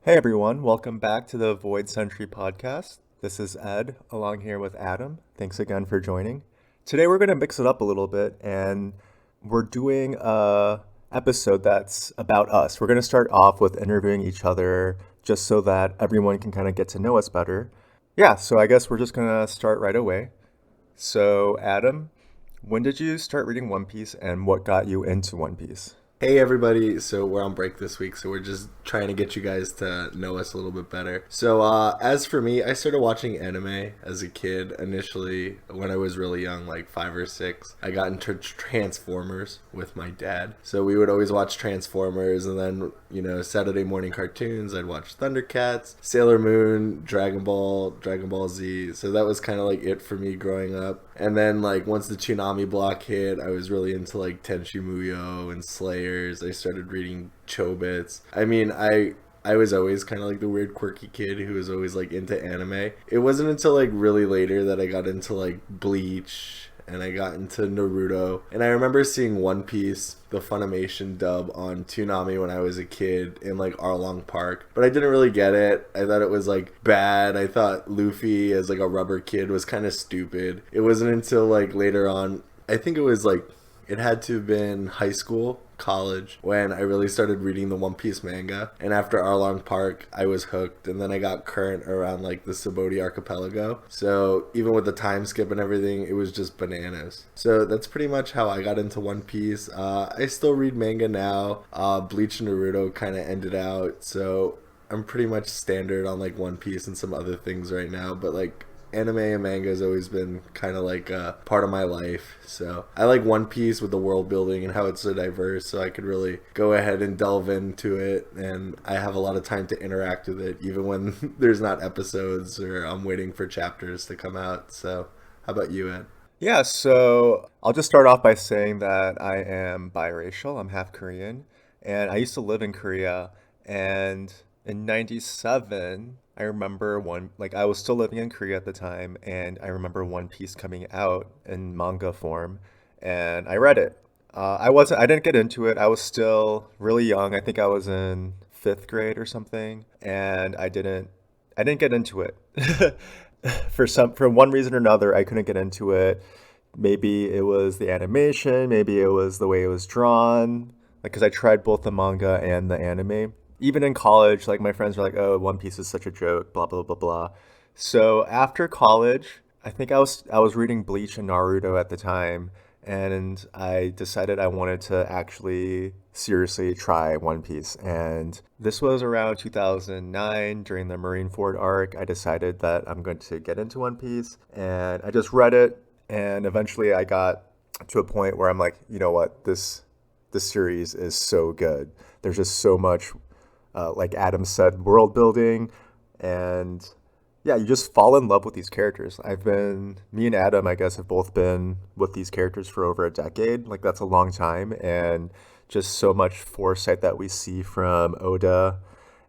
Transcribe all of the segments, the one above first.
Hey everyone, welcome back to the Void Century podcast. This is Ed, along here with Adam. Thanks again for joining. Today we're going to mix it up a little bit and we're doing a episode that's about us. We're going to start off with interviewing each other just so that everyone can kind of get to know us better. Yeah, so I guess we're just going to start right away. So, Adam, when did you start reading One Piece and what got you into One Piece? Hey everybody, so we're on break this week, so we're just trying to get you guys to know us a little bit better. As for me, I started watching anime as a kid initially when I was really young, like 5 or 6. I got into Transformers with my dad. So we would always watch Transformers, and then, Saturday morning cartoons, I'd watch Thundercats, Sailor Moon, Dragon Ball Z. So that was kind of like it for me growing up. And then, like, once the Toonami block hit, I was really into, like, Tenchi Muyo and Slayers. I started reading Chobits. I was always kind of like the weird, quirky kid who was always, like, into anime. It wasn't until, like, really later that I got into, like, Bleach and I got into Naruto. And I remember seeing One Piece, the Funimation dub, on Toonami when I was a kid in like Arlong Park. But I didn't really get it. I thought it was like bad. I thought Luffy as like a rubber kid was kind of stupid. It wasn't until like later on, I think it was like it had to have been high school, college, when I really started reading the One Piece manga. And after Arlong Park, I was hooked. And then I got current around like the Subodi Archipelago. So even with the time skip and everything, it was just bananas. So that's pretty much how I got into One Piece. I still read manga now. Bleach and Naruto kind of ended out. So I'm pretty much standard on like One Piece and some other things right now. But like anime and manga has always been kind of like a part of my life. So I like One Piece with the world building and how it's so diverse, so I could really go ahead and delve into it, and I have a lot of time to interact with it even when there's not episodes or I'm waiting for chapters to come out. So how about you, Ed? Yeah, so I'll just start off by saying that I am biracial. I'm half Korean, and I used to live in Korea. And in '97, I remember I was still living in Korea at the time, and I remember One Piece coming out in manga form, and I read it. I didn't get into it. I was still really young. I think I was in fifth grade or something, and I didn't get into it. For one reason or another, I couldn't get into it. Maybe it was the animation, maybe it was the way it was drawn. Like, because I tried both the manga and the anime. Even in college, like my friends were like, "Oh, One Piece is such a joke," blah blah blah blah. So after college, I was reading Bleach and Naruto at the time, and I decided I wanted to actually seriously try One Piece. And this was around 2009 during the Marineford arc. I decided that I'm going to get into One Piece, and I just read it, and eventually I got to a point where I'm like, you know what, this series is so good. There's just so much, like Adam said, world building, and yeah, you just fall in love with these characters. Me and Adam, I guess, have both been with these characters for over a decade. Like, that's a long time, and just so much foresight that we see from Oda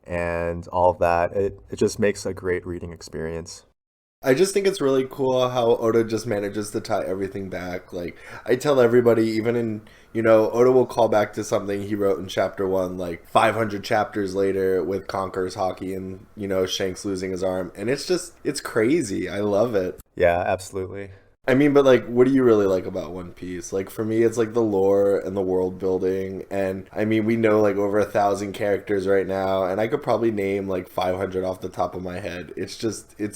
and all of that. It just makes a great reading experience. I just think it's really cool how Oda just manages to tie everything back. Like, I tell everybody, even in, Oda will call back to something he wrote in chapter one, like 500 chapters later with Conqueror's Hockey and, Shanks losing his arm. And it's crazy. I love it. Yeah, absolutely. I mean, but like, what do you really like about One Piece? Like, for me, it's like the lore and the world building. And I mean, we know like over 1,000 characters right now, and I could probably name like 500 off the top of my head. It's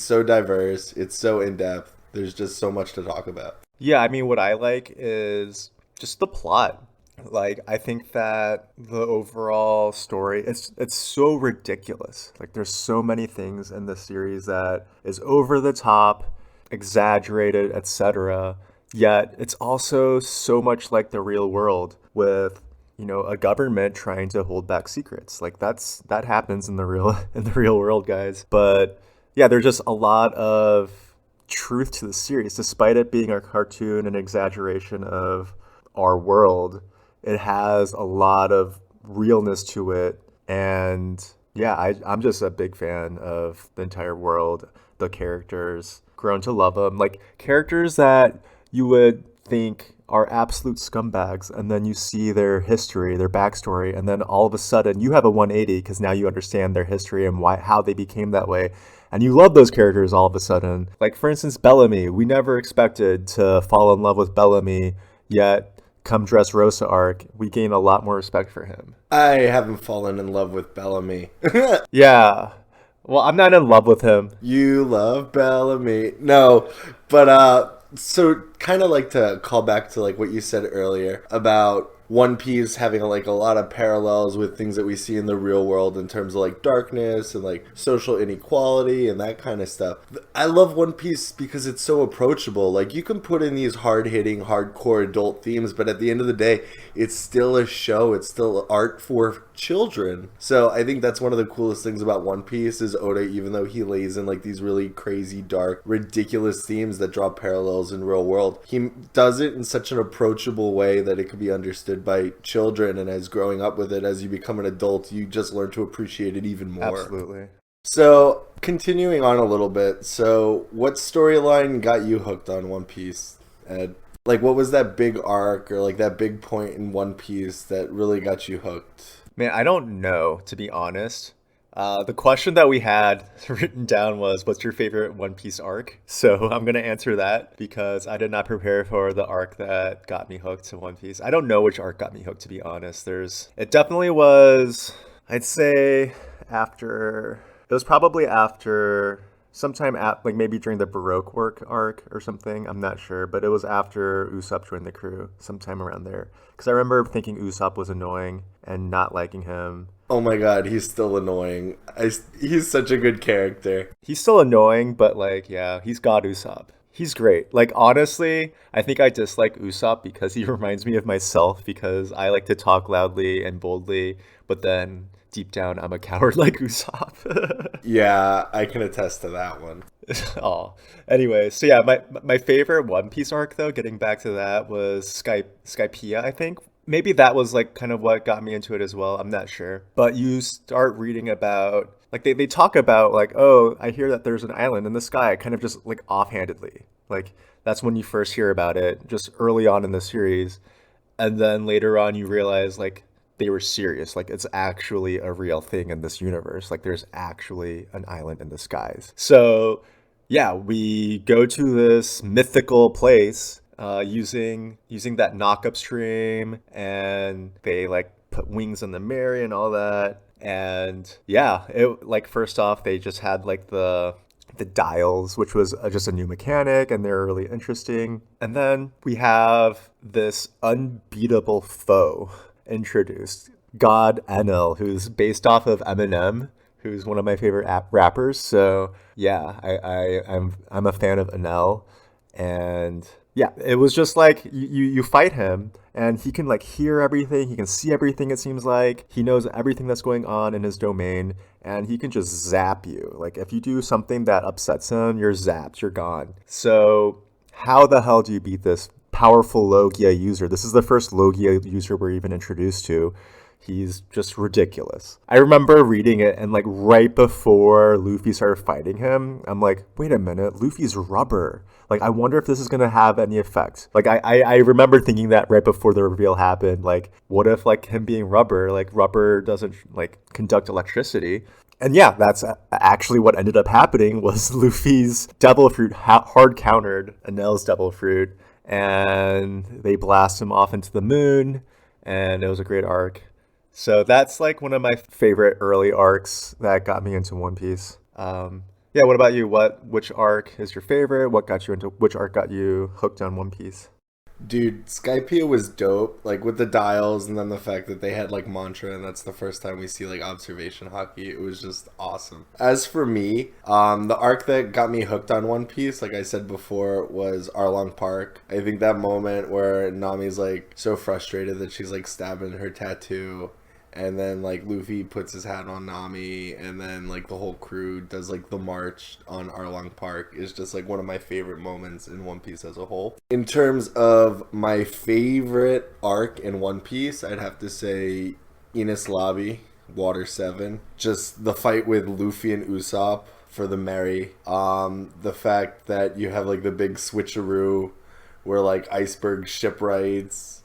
so diverse, it's so in depth. There's just so much to talk about. Yeah, I mean, what I like is just the plot. Like, I think that the overall story, it's so ridiculous. Like, there's so many things in the series that is over the top, exaggerated, etc. Yet it's also so much like the real world with, a government trying to hold back secrets. Like, that happens in the real in the real world, guys. But yeah, there's just a lot of truth to the series, despite it being a cartoon and exaggeration of our world. It has a lot of realness to it, and yeah, I'm just a big fan of the entire world, the characters, grown to love them. Like, characters that you would think are absolute scumbags, and then you see their history, their backstory, and then all of a sudden you have a 180 because now you understand their history and why how they became that way. And you love those characters all of a sudden. Like for instance, Bellamy. We never expected to fall in love with Bellamy, yet come Dressrosa arc, we gain a lot more respect for him. I haven't fallen in love with Bellamy. Yeah. Well, I'm not in love with him. You love Bellamy. No, but so kind of like to call back to like what you said earlier about One Piece having like a lot of parallels with things that we see in the real world in terms of like darkness and like social inequality and that kind of stuff. I love One Piece because it's so approachable. Like you can put in these hard-hitting, hardcore adult themes, but at the end of the day, it's still a show. It's still art for children. So I think that's one of the coolest things about One Piece is Oda, even though he lays in like these really crazy, dark, ridiculous themes that draw parallels in real world, he does it in such an approachable way that it could be understood by children, and as growing up with it, as you become an adult, you just learn to appreciate it even more. Absolutely. So continuing on a little bit, so what storyline got you hooked on One Piece, Ed? Like what was that big arc or like that big point in One Piece that really got you hooked? Man, I don't know, to be honest. The question that we had written down was, what's your favorite One Piece arc? So I'm going to answer that because I did not prepare for the arc that got me hooked to One Piece. I don't know which arc got me hooked, to be honest. It definitely was, I'd say it was probably after, sometime at, like maybe during the Baroque work arc or something. I'm not sure, but it was after Usopp joined the crew, sometime around there. Because I remember thinking Usopp was annoying and not liking him. Oh my god, he's still annoying. He's such a good character. He's still annoying, but like, yeah, he's God Usopp. He's great. Like, honestly, I think I dislike Usopp because he reminds me of myself because I like to talk loudly and boldly, but then deep down, I'm a coward like Usopp. Yeah, I can attest to that one. Oh, anyway, so yeah, my favorite One Piece arc though, getting back to that, was Skypiea, I think. Maybe that was like kind of what got me into it as well. I'm not sure. But you start reading about like they talk about like, oh, I hear that there's an island in the sky, kind of just like offhandedly. Like that's when you first hear about it, just early on in the series. And then later on you realize like they were serious. Like it's actually a real thing in this universe. Like there's actually an island in the skies. So yeah, we go to this mythical place using that knock up stream, and they like put wings on the Mary and all that. And yeah, it like first off they just had like the dials, which was just a new mechanic, and they're really interesting. And then we have this unbeatable foe introduced, God Enel, who's based off of Eminem, who's one of my favorite rappers. So yeah, I'm a fan of Enel, and yeah, it was just like you fight him, and he can like hear everything, he can see everything. It seems like he knows everything that's going on in his domain, and he can just zap you. Like if you do something that upsets him, you're zapped, you're gone. So how the hell do you beat this powerful Logia user? This is the first Logia user we're even introduced to. He's just ridiculous. I remember reading it, and like right before Luffy started fighting him, I'm like, wait a minute, Luffy's rubber. Like, I wonder if this is gonna have any effect. Like, I remember thinking that right before the reveal happened. Like, what if like him being rubber, like rubber doesn't like conduct electricity? And yeah, that's actually what ended up happening. Was Luffy's Devil Fruit hard countered Enel's Devil Fruit, and they blast him off into the moon, and it was a great arc. So that's like one of my favorite early arcs that got me into One Piece. Yeah, what about you? Which arc is your favorite? Which arc got you hooked on One Piece? Dude, Skypiea was dope, like with the dials and then the fact that they had like mantra, and that's the first time we see like observation hockey. It was just awesome. As for me, the arc that got me hooked on One Piece, like I said before, was Arlong Park. I think that moment where Nami's like so frustrated that she's like stabbing her tattoo, and then like Luffy puts his hat on Nami, and then like the whole crew does like the march on Arlong Park, is just like one of my favorite moments in One Piece as a whole. In terms of my favorite arc in One Piece, I'd have to say Enies Lobby, Water 7. Just the fight with Luffy and Usopp for the Mary. The fact that you have like the big switcheroo where like Iceberg shipwrights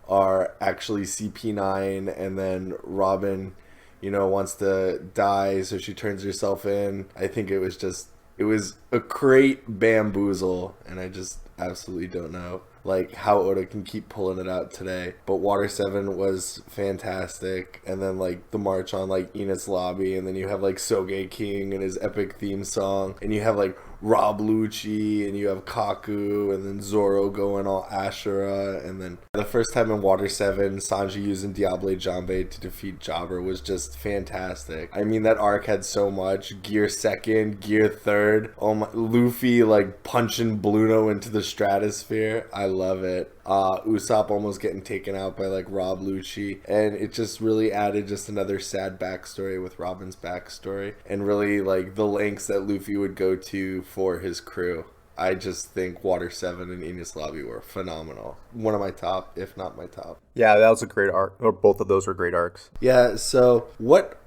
are actually CP9, and then Robin, wants to die, so she turns herself in. I think it was a great bamboozle, and I just absolutely don't know like how Oda can keep pulling it out today. But Water 7 was fantastic, and then like the march on like Enies Lobby, and then you have like Soge King and his epic theme song, and you have like Rob Lucci, and you have Kaku, and then Zoro going all Ashura, and then the first time in Water 7, Sanji using Diable Jambe to defeat Jabber was just fantastic. I mean, that arc had so much. Gear 2nd, Gear 3rd, oh my, Luffy like punching Bluno into the stratosphere. I love it. Usopp almost getting taken out by like Rob Lucci, and it just really added just another sad backstory with Robin's backstory, and really like the lengths that Luffy would go to for his crew. I just think Water 7 and Enies Lobby were phenomenal. One of my top, if not my top. Yeah, that was a great arc, or both of those were great arcs. Yeah, so what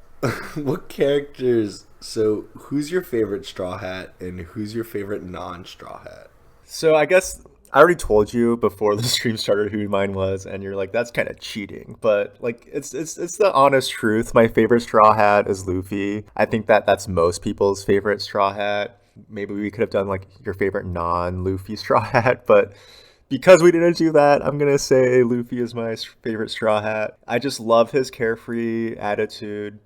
what characters, so who's your favorite Straw Hat and who's your favorite non-Straw Hat? So I guess I already told you before the stream started who mine was, and you're like, that's kind of cheating. But like, it's the honest truth. My favorite Straw Hat is Luffy. I think that's most people's favorite Straw Hat. Maybe we could have done like your favorite non-Luffy Straw Hat, but because we didn't do that, I'm gonna say Luffy is my favorite Straw Hat. I just love his carefree attitude.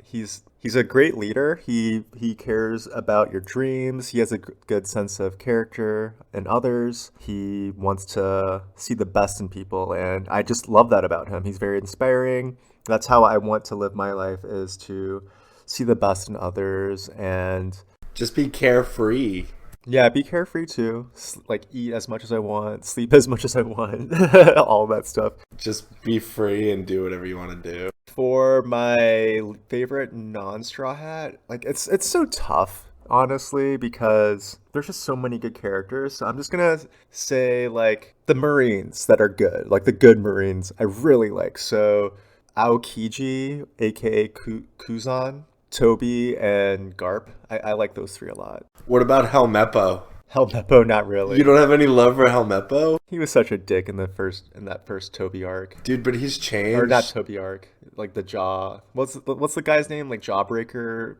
He's a great leader. He cares about your dreams. He has a good sense of character in others. He wants to see the best in people, and I just love that about him. He's very inspiring. That's how I want to live my life, is to see the best in others and just be carefree. Yeah, be carefree too. Like, eat as much as I want, sleep as much as I want, all that stuff. Just be free and do whatever you want to do. For my favorite non-Straw Hat, like it's so tough, honestly, because there's just so many good characters. So I'm just gonna say like the Marines that are good, like the good Marines I really like. So Aokiji, aka Kuzan, Toby, and Garp. I like those three a lot. What about Helmeppo? Helmeppo, not really. You don't have any love for Helmeppo? He was such a dick in that first Toby arc. Dude, but he's changed. Or not Toby arc, like the Jaw. What's the guy's name? Like Jawbreaker,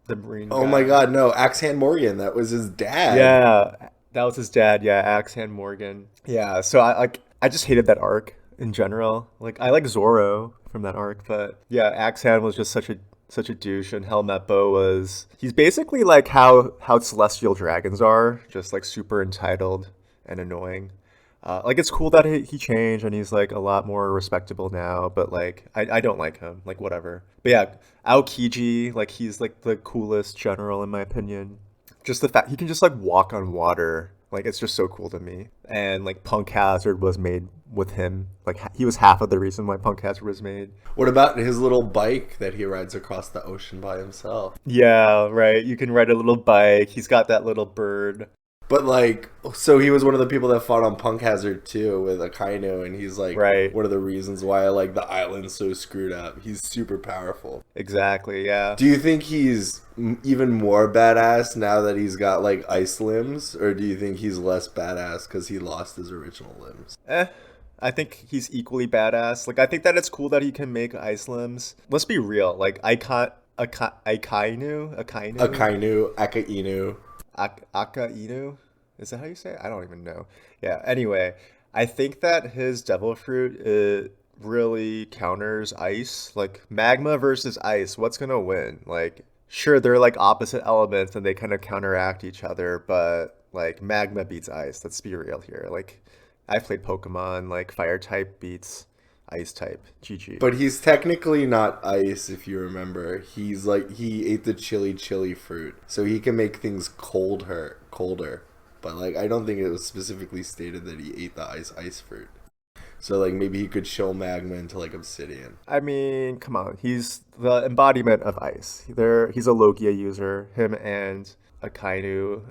the Marine. Oh guy. my God, no! Axehand Morgan. That was his dad. Yeah, that was his dad. Yeah, Axehand Morgan. Yeah, so I just hated that arc in general. Like, I like Zoro from that arc, but yeah, Axehand was just such a douche, and Helmeppo he's basically like how celestial dragons are, just like super entitled and annoying. Like, it's cool that he changed and he's like a lot more respectable now, but like I don't like him, like whatever. But yeah, Aokiji, like he's like the coolest general in my opinion. Just the fact he can just like walk on water, like it's just so cool to me. And like Punk Hazard was made with him. Like he was half of the reason why Punk Hazard was made. What about his little bike that he rides across the ocean by himself? Yeah, right. You can ride a little bike. He's got that little bird. But like, so he was one of the people that fought on Punk Hazard too with Akainu, and he's like right. One of the reasons why like the island's so screwed up. He's super powerful. Exactly, yeah. Do you think he's even more badass now that he's got like ice limbs, or do you think he's less badass because he lost his original limbs? I think he's equally badass. Like, I think that it's cool that he can make ice limbs. Let's be real. Like, Akainu? Akainu? Is that how you say it? I don't even know. Yeah, anyway, I think that his devil fruit really counters ice. Like, magma versus ice, what's gonna win? Like, sure, they're like opposite elements and they kind of counteract each other, but like magma beats ice. Let's be real here. Like, I've played Pokemon, like fire type beats ice type. GG. But he's technically not ice, if you remember. He's like, he ate the chili fruit, so he can make things colder. But like, I don't think it was specifically stated that he ate the ice fruit. So like, maybe he could show magma into like obsidian. I mean, come on, he's the embodiment of ice. He's a Logia user. Him and Akainu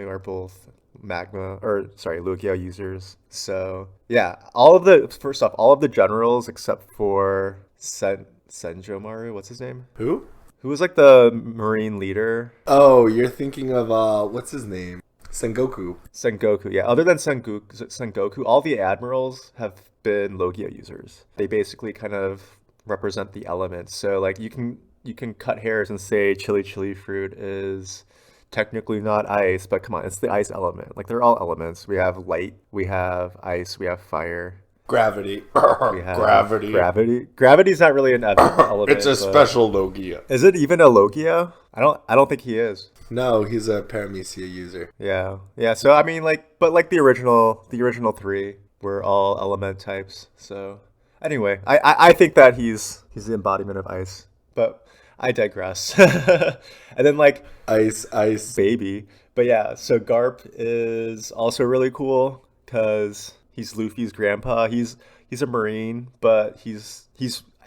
are both Lugia users. So yeah, all of the generals except for Senjomaru, what's his name? Who was like the marine leader. Oh, you're thinking of what's his name? Sengoku. Sengoku, yeah. Other than Sengoku, all the admirals have been Logia users. They basically kind of represent the elements. So like you can cut hairs and say chili fruit is technically not ice, but come on, it's the ice element. Like they're all elements. We have light, we have ice, we have fire, Gravity. we have Gravity. gravity. Gravity's not really an element. It's a but- special Logia. Is it even a Logia? I don't think he is. No, he's a Paramecia user. Yeah. Yeah. So I mean but like the original three were all element types. So anyway, I think that he's the embodiment of ice. But I digress. And then like Ice. baby. But yeah, so Garp is also really cool because he's Luffy's grandpa. He's a Marine, but he's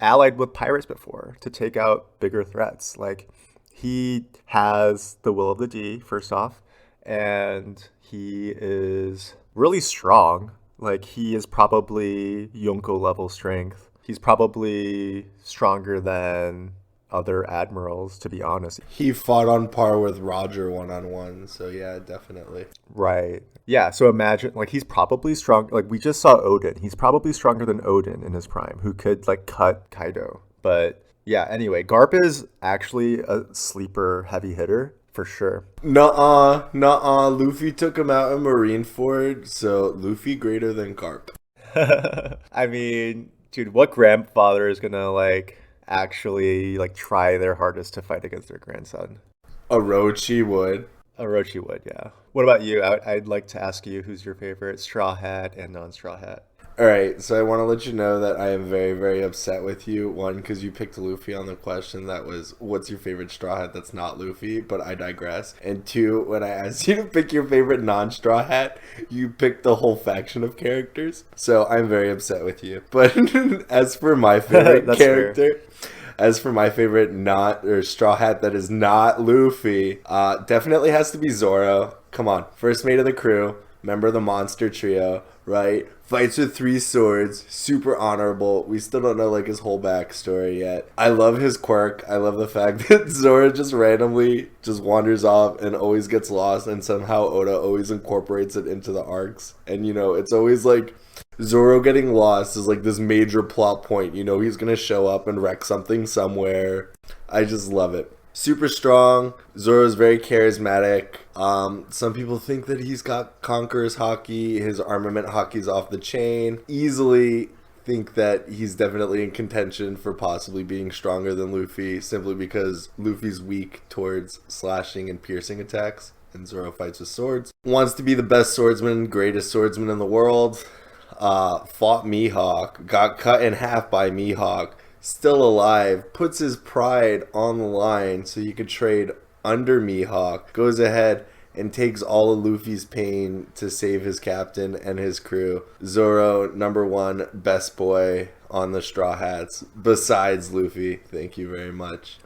allied with pirates before to take out bigger threats. Like he has the will of the D, first off, and he is really strong. Like he is probably Yonko level strength. He's probably stronger than other admirals, to be honest. He fought on par with Roger one-on-one, so yeah, definitely. Right. Yeah, so imagine, like, he's probably strong. Like, we just saw Odin. He's probably stronger than Odin in his prime, who could, like, cut Kaido. But, yeah, anyway, Garp is actually a sleeper heavy hitter, for sure. Nuh-uh. Luffy took him out in Marineford, so Luffy greater than Garp. I mean, dude, what grandfather is gonna, like, actually, like, try their hardest to fight against their grandson? Orochi would. Orochi would, yeah. What about you? I'd like to ask you who's your favorite Straw Hat and non-Straw Hat. All right, so I want to let you know that I am very, very upset with you. One, because you picked Luffy on the question that was, what's your favorite Straw Hat that's not Luffy? But I digress. And two, when I asked you to pick your favorite non-Straw Hat, you picked the whole faction of characters. So I'm very upset with you. But as for my favorite That's character... As for my favorite Straw Hat that is not Luffy, definitely has to be Zoro. Come on, first mate of the crew, member of the monster trio, right? Fights with 3 swords, super honorable. We still don't know like his whole backstory yet. I love his quirk. I love the fact that Zoro just randomly just wanders off and always gets lost, and somehow Oda always incorporates it into the arcs. And you know, it's always like Zoro getting lost is like this major plot point. You know, he's gonna show up and wreck something somewhere. I just love it. Super strong. Zoro's very charismatic. Some people think that he's got Conqueror's Haki. His armament Haki's off the chain. Easily think that he's definitely in contention for possibly being stronger than Luffy, simply because Luffy's weak towards slashing and piercing attacks, and Zoro fights with swords. Wants to be the best swordsman, greatest swordsman in the world. Fought Mihawk, got cut in half by Mihawk, still alive, puts his pride on the line so he could trade under Mihawk, goes ahead and takes all of Luffy's pain to save his captain and his crew. Zoro, #1 best boy on the Straw Hats, besides Luffy. Thank you very much.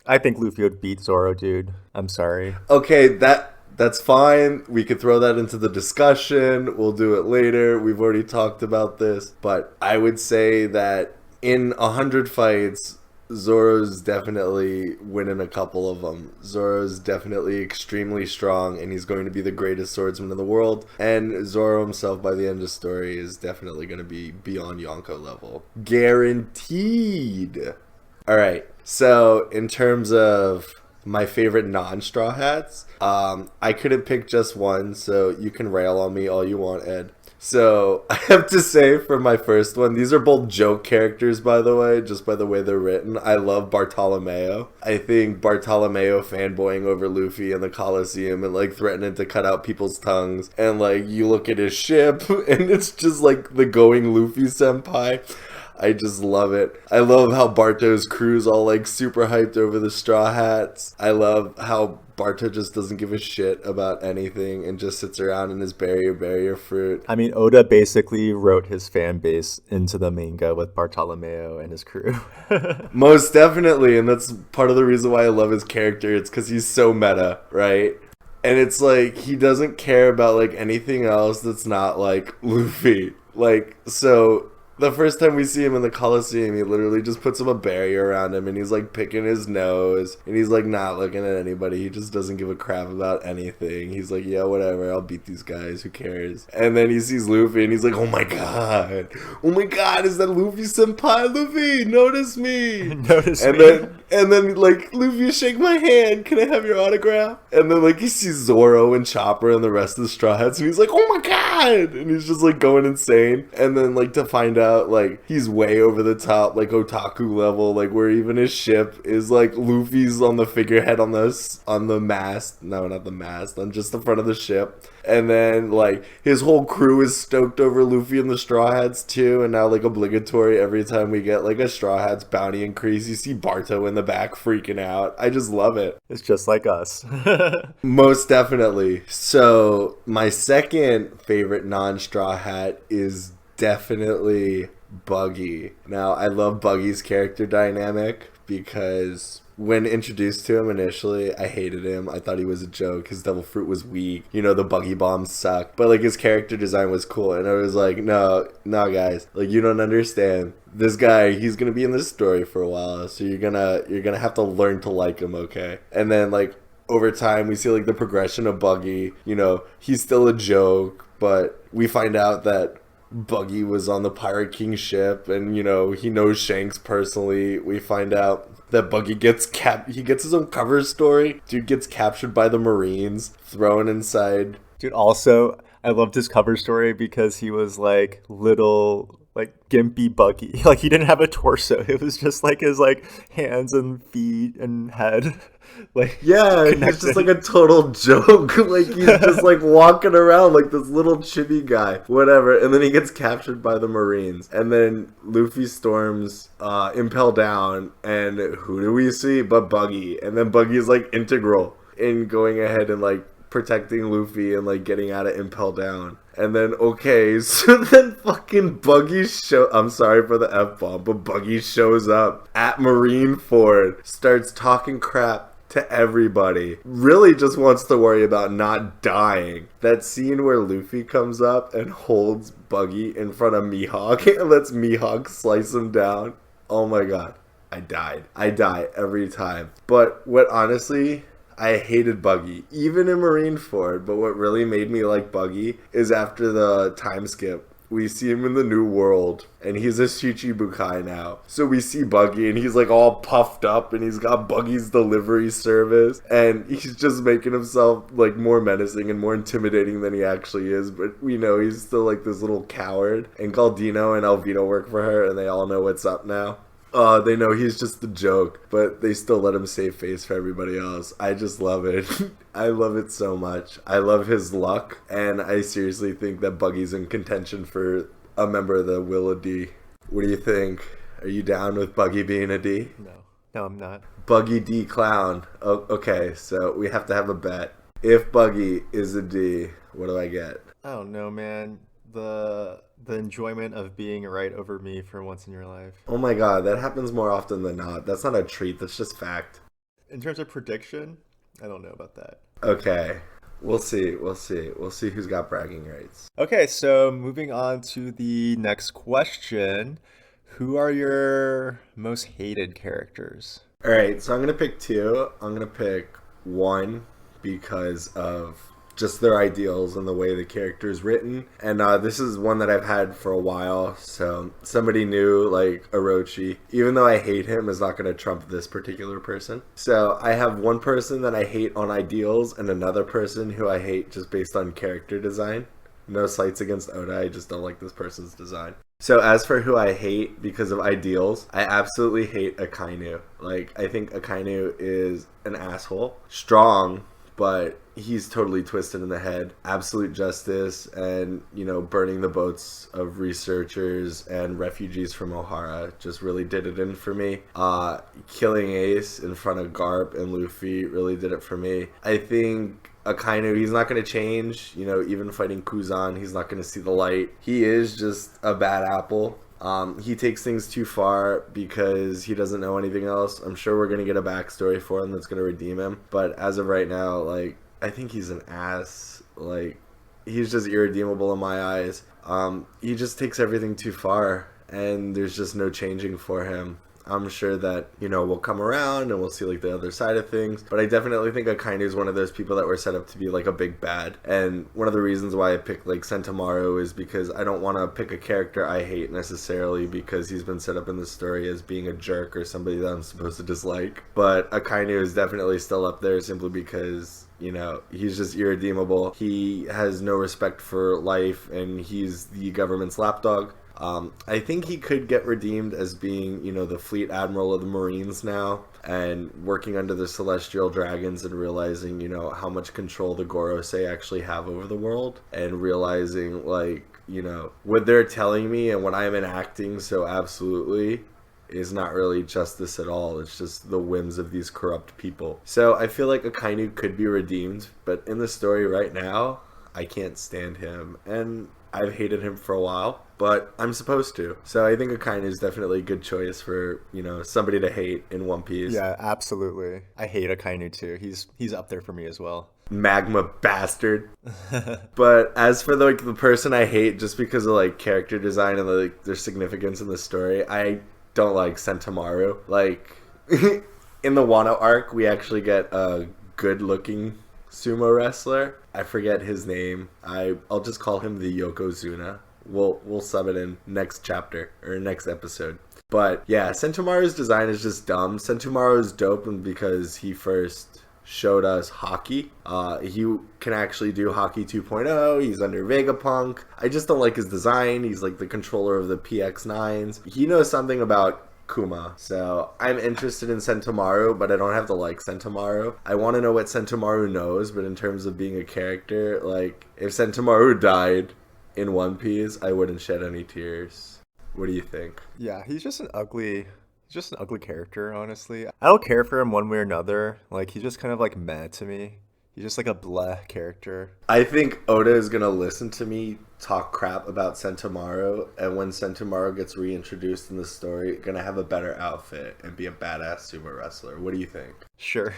I think Luffy would beat Zoro, dude. I'm sorry. Okay, that's fine. We could throw that into the discussion. We'll do it later. We've already talked about this. But I would say that in 100 fights, Zoro's definitely winning a couple of them. Zoro's definitely extremely strong, and he's going to be the greatest swordsman in the world. And Zoro himself, by the end of the story, is definitely going to be beyond Yonko level. Guaranteed. All right. So in terms of my favorite non-Straw Hats, I couldn't pick just one, so you can rail on me all you want, Ed. So I have to say, for my first one, these are both joke characters, by the way, just by the way they're written. I love Bartolomeo. I think Bartolomeo fanboying over Luffy in the Coliseum and like threatening to cut out people's tongues, and like you look at his ship and it's just like the going Luffy senpai. I just love it. I love how Barto's crew's all like super hyped over the Straw Hats. I love how Barto just doesn't give a shit about anything and just sits around in his barrier fruit. I mean, Oda basically wrote his fan base into the manga with Bartolomeo and his crew. Most definitely, and that's part of the reason why I love his character. It's because he's so meta, right? And it's like, he doesn't care about like anything else that's not like Luffy. Like, so The first time we see him in the Coliseum, he literally just puts him a barrier around him and he's like picking his nose and he's like not looking at anybody. He just doesn't give a crap about anything. He's like, yeah, whatever, I'll beat these guys, who cares? And then he sees Luffy and he's like, oh my god, is that Luffy senpai? Luffy, notice me. Notice and me. then like, Luffy, shake my hand, can I have your autograph? And then like he sees Zoro and Chopper and the rest of the Straw Hats and he's like, oh my god, and he's just like going insane. And then like to find out like he's way over the top, like otaku level, like where even his ship is like Luffy's on the figurehead on the mast, no, not the mast, on just the front of the ship. And then like his whole crew is stoked over Luffy and the Straw Hats too. And now like obligatory every time we get like a Straw Hats bounty increase, you see Barto in the back freaking out. I just love it. It's just like us. Most definitely. So my second favorite non-Straw Hat is definitely Buggy. Now, I love Buggy's character dynamic because when introduced to him initially, I hated him. I thought he was a joke. His devil fruit was weak. You know, the Buggy bombs suck. But like his character design was cool. And I was like, no, guys, like you don't understand. This guy, he's gonna be in this story for a while. So you're gonna have to learn to like him, okay? And then like over time, we see like the progression of Buggy. You know, he's still a joke, but we find out that Buggy was on the Pirate King ship, and you know he knows Shanks personally. We find out that Buggy gets he gets his own cover story. Dude gets captured by the Marines, thrown inside. Dude, also, I loved his cover story because he was like little, like gimpy Buggy. Like he didn't have a torso. It was just like his like hands and feet and head. Like yeah, connected. He's just like a total joke. Like he's just like walking around like this little chibi guy, whatever. And then he gets captured by the Marines, and then Luffy storms Impel Down, and who do we see but Buggy? And then Buggy is like integral in going ahead and like protecting Luffy and like getting out of Impel Down. And then okay, so then fucking Buggy I'm sorry for the F-bomb, but Buggy shows up at Marineford, starts talking crap to everybody, really just wants to worry about not dying. That scene where Luffy comes up and holds Buggy in front of Mihawk and lets Mihawk slice him down. Oh my god, I die every time. But what honestly, I hated Buggy, even in Marineford, but what really made me like Buggy is after the time skip. We see him in the new world, and he's a Shichibukai now. So we see Buggy, and he's like all puffed up, and he's got Buggy's delivery service, and he's just making himself like more menacing and more intimidating than he actually is. But we know he's still like this little coward, and Galdino and Alvino work for her, and they all know what's up now. They know he's just a joke, but they still let him save face for everybody else. I just love it. I love it so much. I love his luck, and I seriously think that Buggy's in contention for a member of the Will of D. What do you think? Are you down with Buggy being a D? No, I'm not. Buggy D Clown. Oh, okay, so we have to have a bet. If Buggy is a D, what do I get? I don't know, man. The enjoyment of being right over me for once in your life. Oh my god, that happens more often than not. That's not a treat, that's just fact. In terms of prediction, I don't know about that. Okay. We'll see who's got bragging rights. Okay, so moving on to the next question. Who are your most hated characters? Alright, so I'm going to pick two. I'm going to pick one because of just their ideals and the way the character is written. And this is one that I've had for a while. So somebody new like Orochi, even though I hate him, is not going to trump this particular person. So I have one person that I hate on ideals and another person who I hate just based on character design. No slights against Oda, I just don't like this person's design. So as for who I hate because of ideals, I absolutely hate Akainu. Like, I think Akainu is an asshole. Strong, but he's totally twisted in the head. Absolute justice and, you know, burning the boats of researchers and refugees from Ohara just really did it in for me. Killing Ace in front of Garp and Luffy really did it for me. I think Akainu, he's not going to change. You know, even fighting Kuzan, he's not going to see the light. He is just a bad apple. He takes things too far because he doesn't know anything else. I'm sure we're going to get a backstory for him that's going to redeem him. But as of right now, like, I think he's an ass. Like, he's just irredeemable in my eyes. He just takes everything too far. and there's just no changing for him. I'm sure that, we'll come around and we'll see like the other side of things. But I definitely think Akainu is one of those people that were set up to be like a big bad. And one of the reasons why I picked like Sentomaru is because I don't want to pick a character I hate necessarily because he's been set up in the story as being a jerk or somebody that I'm supposed to dislike. But Akainu is definitely still up there simply because he's just irredeemable. He has no respect for life, and he's the government's lapdog. I think he could get redeemed as being, the fleet admiral of the Marines now, and working under the Celestial Dragons and realizing, how much control the Gorosei actually have over the world, and realizing, like, what they're telling me and what I'm enacting so absolutely is not really justice at all. It's just the whims of these corrupt people. So I feel like Akainu could be redeemed, but in the story right now, I can't stand him. And I've hated him for a while, but I'm supposed to. So I think Akainu is definitely a good choice for, somebody to hate in One Piece. Yeah, absolutely. I hate Akainu too. He's up there for me as well. Magma bastard. But as for the person I hate just because of like character design and like their significance in the story, I don't like Sentomaru. Like in the Wano arc, we actually get a good-looking sumo wrestler. I forget his name. I'll just call him the Yokozuna. We'll sub it in next chapter or next episode. But yeah, Sentomaru's design is just dumb. Sentomaru is dope because he first showed us hockey. He can actually do Hockey 2.0. He's under Vegapunk. I just don't like his design. He's like the controller of the PX9s. He knows something about Kuma. So I'm interested in Sentomaru, but I don't have to like Sentomaru. I want to know what Sentomaru knows, but in terms of being a character, like if Sentomaru died in One Piece, I wouldn't shed any tears. What do you think? Yeah, he's just an ugly character, honestly. I don't care for him one way or another. Like, he's just kind of like meh to me. He's just like a bleh character. I think Oda is going to listen to me talk crap about Sentomaru, and when Sentomaru gets reintroduced in the story, going to have a better outfit and be a badass sumo wrestler. What do you think? Sure.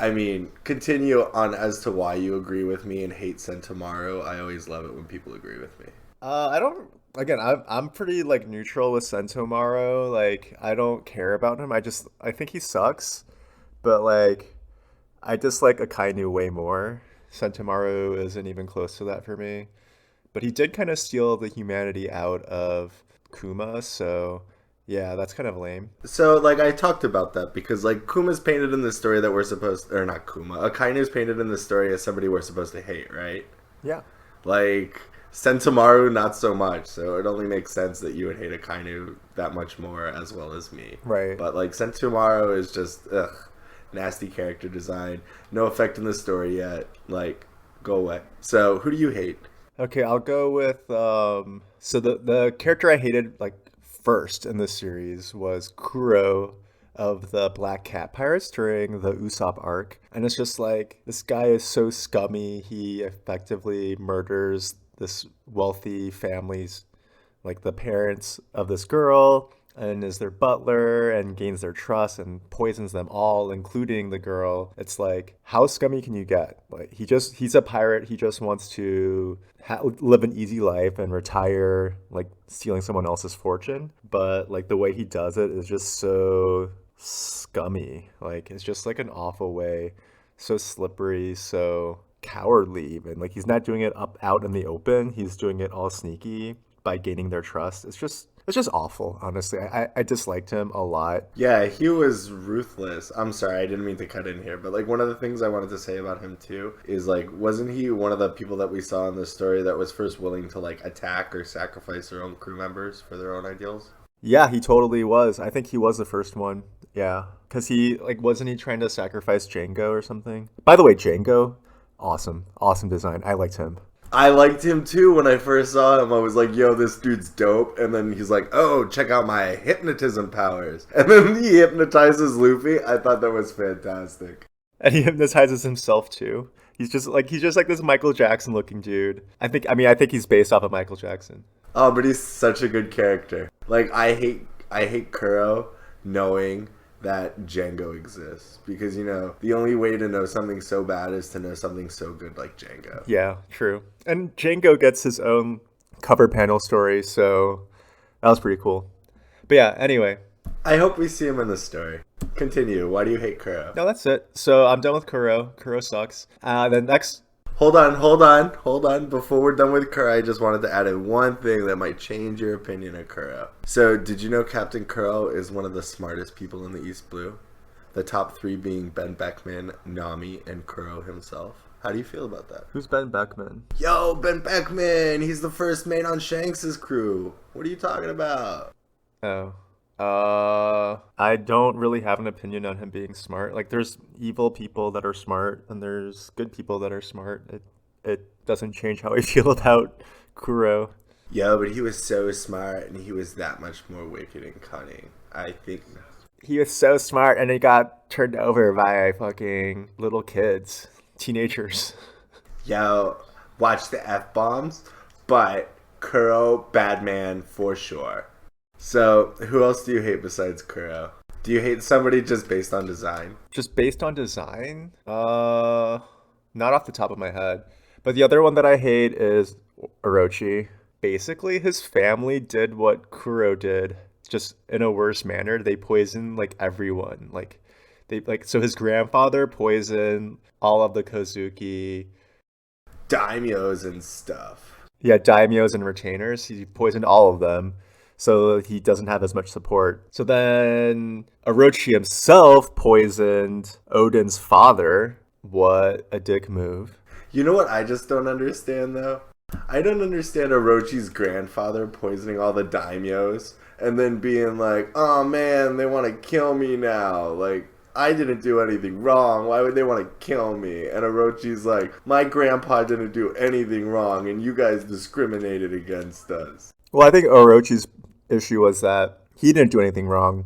I mean, continue on as to why you agree with me and hate Sentomaru. I always love it when people agree with me. I'm pretty like neutral with Sentomaru. Like, I don't care about him. I think he sucks, but like I dislike Akainu way more. Sentomaru isn't even close to that for me. But he did kind of steal the humanity out of Kuma, so yeah, that's kind of lame. So, like, I talked about that because, like, Kuma's painted in the story that we're supposed... Or not Kuma. Akainu's painted in the story as somebody we're supposed to hate, right? Yeah. Like, Sentomaru, not so much. So it only makes sense that you would hate Akainu that much more as well as me. Right. But, like, Sentomaru is just, nasty character design. No effect in the story yet. Like, go away. So, who do you hate? Okay, I'll go with so the character I hated like first in this series was Kuro of the Black Cat Pirates during the Usopp arc. And it's just like this guy is so scummy. He effectively murders this wealthy family's like the parents of this girl and is their butler and gains their trust and poisons them all, including the girl. It's like, how scummy can you get? Like, he's a pirate. He just wants to live an easy life and retire, like stealing someone else's fortune. But like the way he does it is just so scummy. Like, it's just like an awful way, so slippery, so cowardly even. Like, he's not doing it out in the open. He's doing it all sneaky by gaining their trust. It's just awful, honestly. I disliked him a lot. Yeah, he was ruthless. I'm sorry, I didn't mean to cut in here, but like one of the things I wanted to say about him too is like, wasn't he one of the people that we saw in the story that was first willing to like attack or sacrifice their own crew members for their own ideals? Yeah, he totally was. I think he was the first one. Yeah, because he like wasn't he trying to sacrifice Django or something? By the way, Django, awesome design. I liked him. I liked him too when I first saw him. I was like, yo, this dude's dope. And then he's like, oh, check out my hypnotism powers. And then he hypnotizes Luffy. I thought that was fantastic. And he hypnotizes himself too. He's just like this Michael Jackson looking dude. I think he's based off of Michael Jackson. Oh, but he's such a good character. Like, I hate Kuro knowing that Django exists, because you know the only way to know something so bad is to know something so good like Django. Yeah, true. And Django gets his own cover panel story, so That was pretty cool. But yeah, anyway. I hope we see him in the story. Continue. Why do you hate Kuro? No, that's it. So I'm done with Kuro. Kuro sucks. Then next. Hold on. Before we're done with Kuro, I just wanted to add in one thing that might change your opinion of Kuro. So, did you know Captain Kuro is one of the smartest people in the East Blue? The top three being Ben Beckman, Nami, and Kuro himself. How do you feel about that? Who's Ben Beckman? Yo, Ben Beckman! He's the first mate on Shanks' crew. What are you talking about? Oh. I don't really have an opinion on him being smart. Like, there's evil people that are smart, and there's good people that are smart. It doesn't change how I feel about Kuro. Yo, but he was so smart, and he was that much more wicked and cunning. I think... He was so smart, and he got turned over by fucking little kids, teenagers. Yo, watch the F-bombs, but Kuro, bad man for sure. So, who else do you hate besides Kuro? Do you hate somebody just based on design? Just based on design? Not off the top of my head. But the other one that I hate is Orochi. Basically, his family did what Kuro did, just in a worse manner. They poisoned, like, everyone. So his grandfather poisoned all of the Kozuki. Daimyos and stuff. Yeah, daimyos and retainers. He poisoned all of them. So he doesn't have as much support. So then Orochi himself poisoned Odin's father. What a dick move. You know what I just don't understand, though? I don't understand Orochi's grandfather poisoning all the daimyos and then being like, oh man, they want to kill me now. Like, I didn't do anything wrong. Why would they want to kill me? And Orochi's like, my grandpa didn't do anything wrong and you guys discriminated against us. Well, I think Orochi's issue was that he didn't do anything wrong.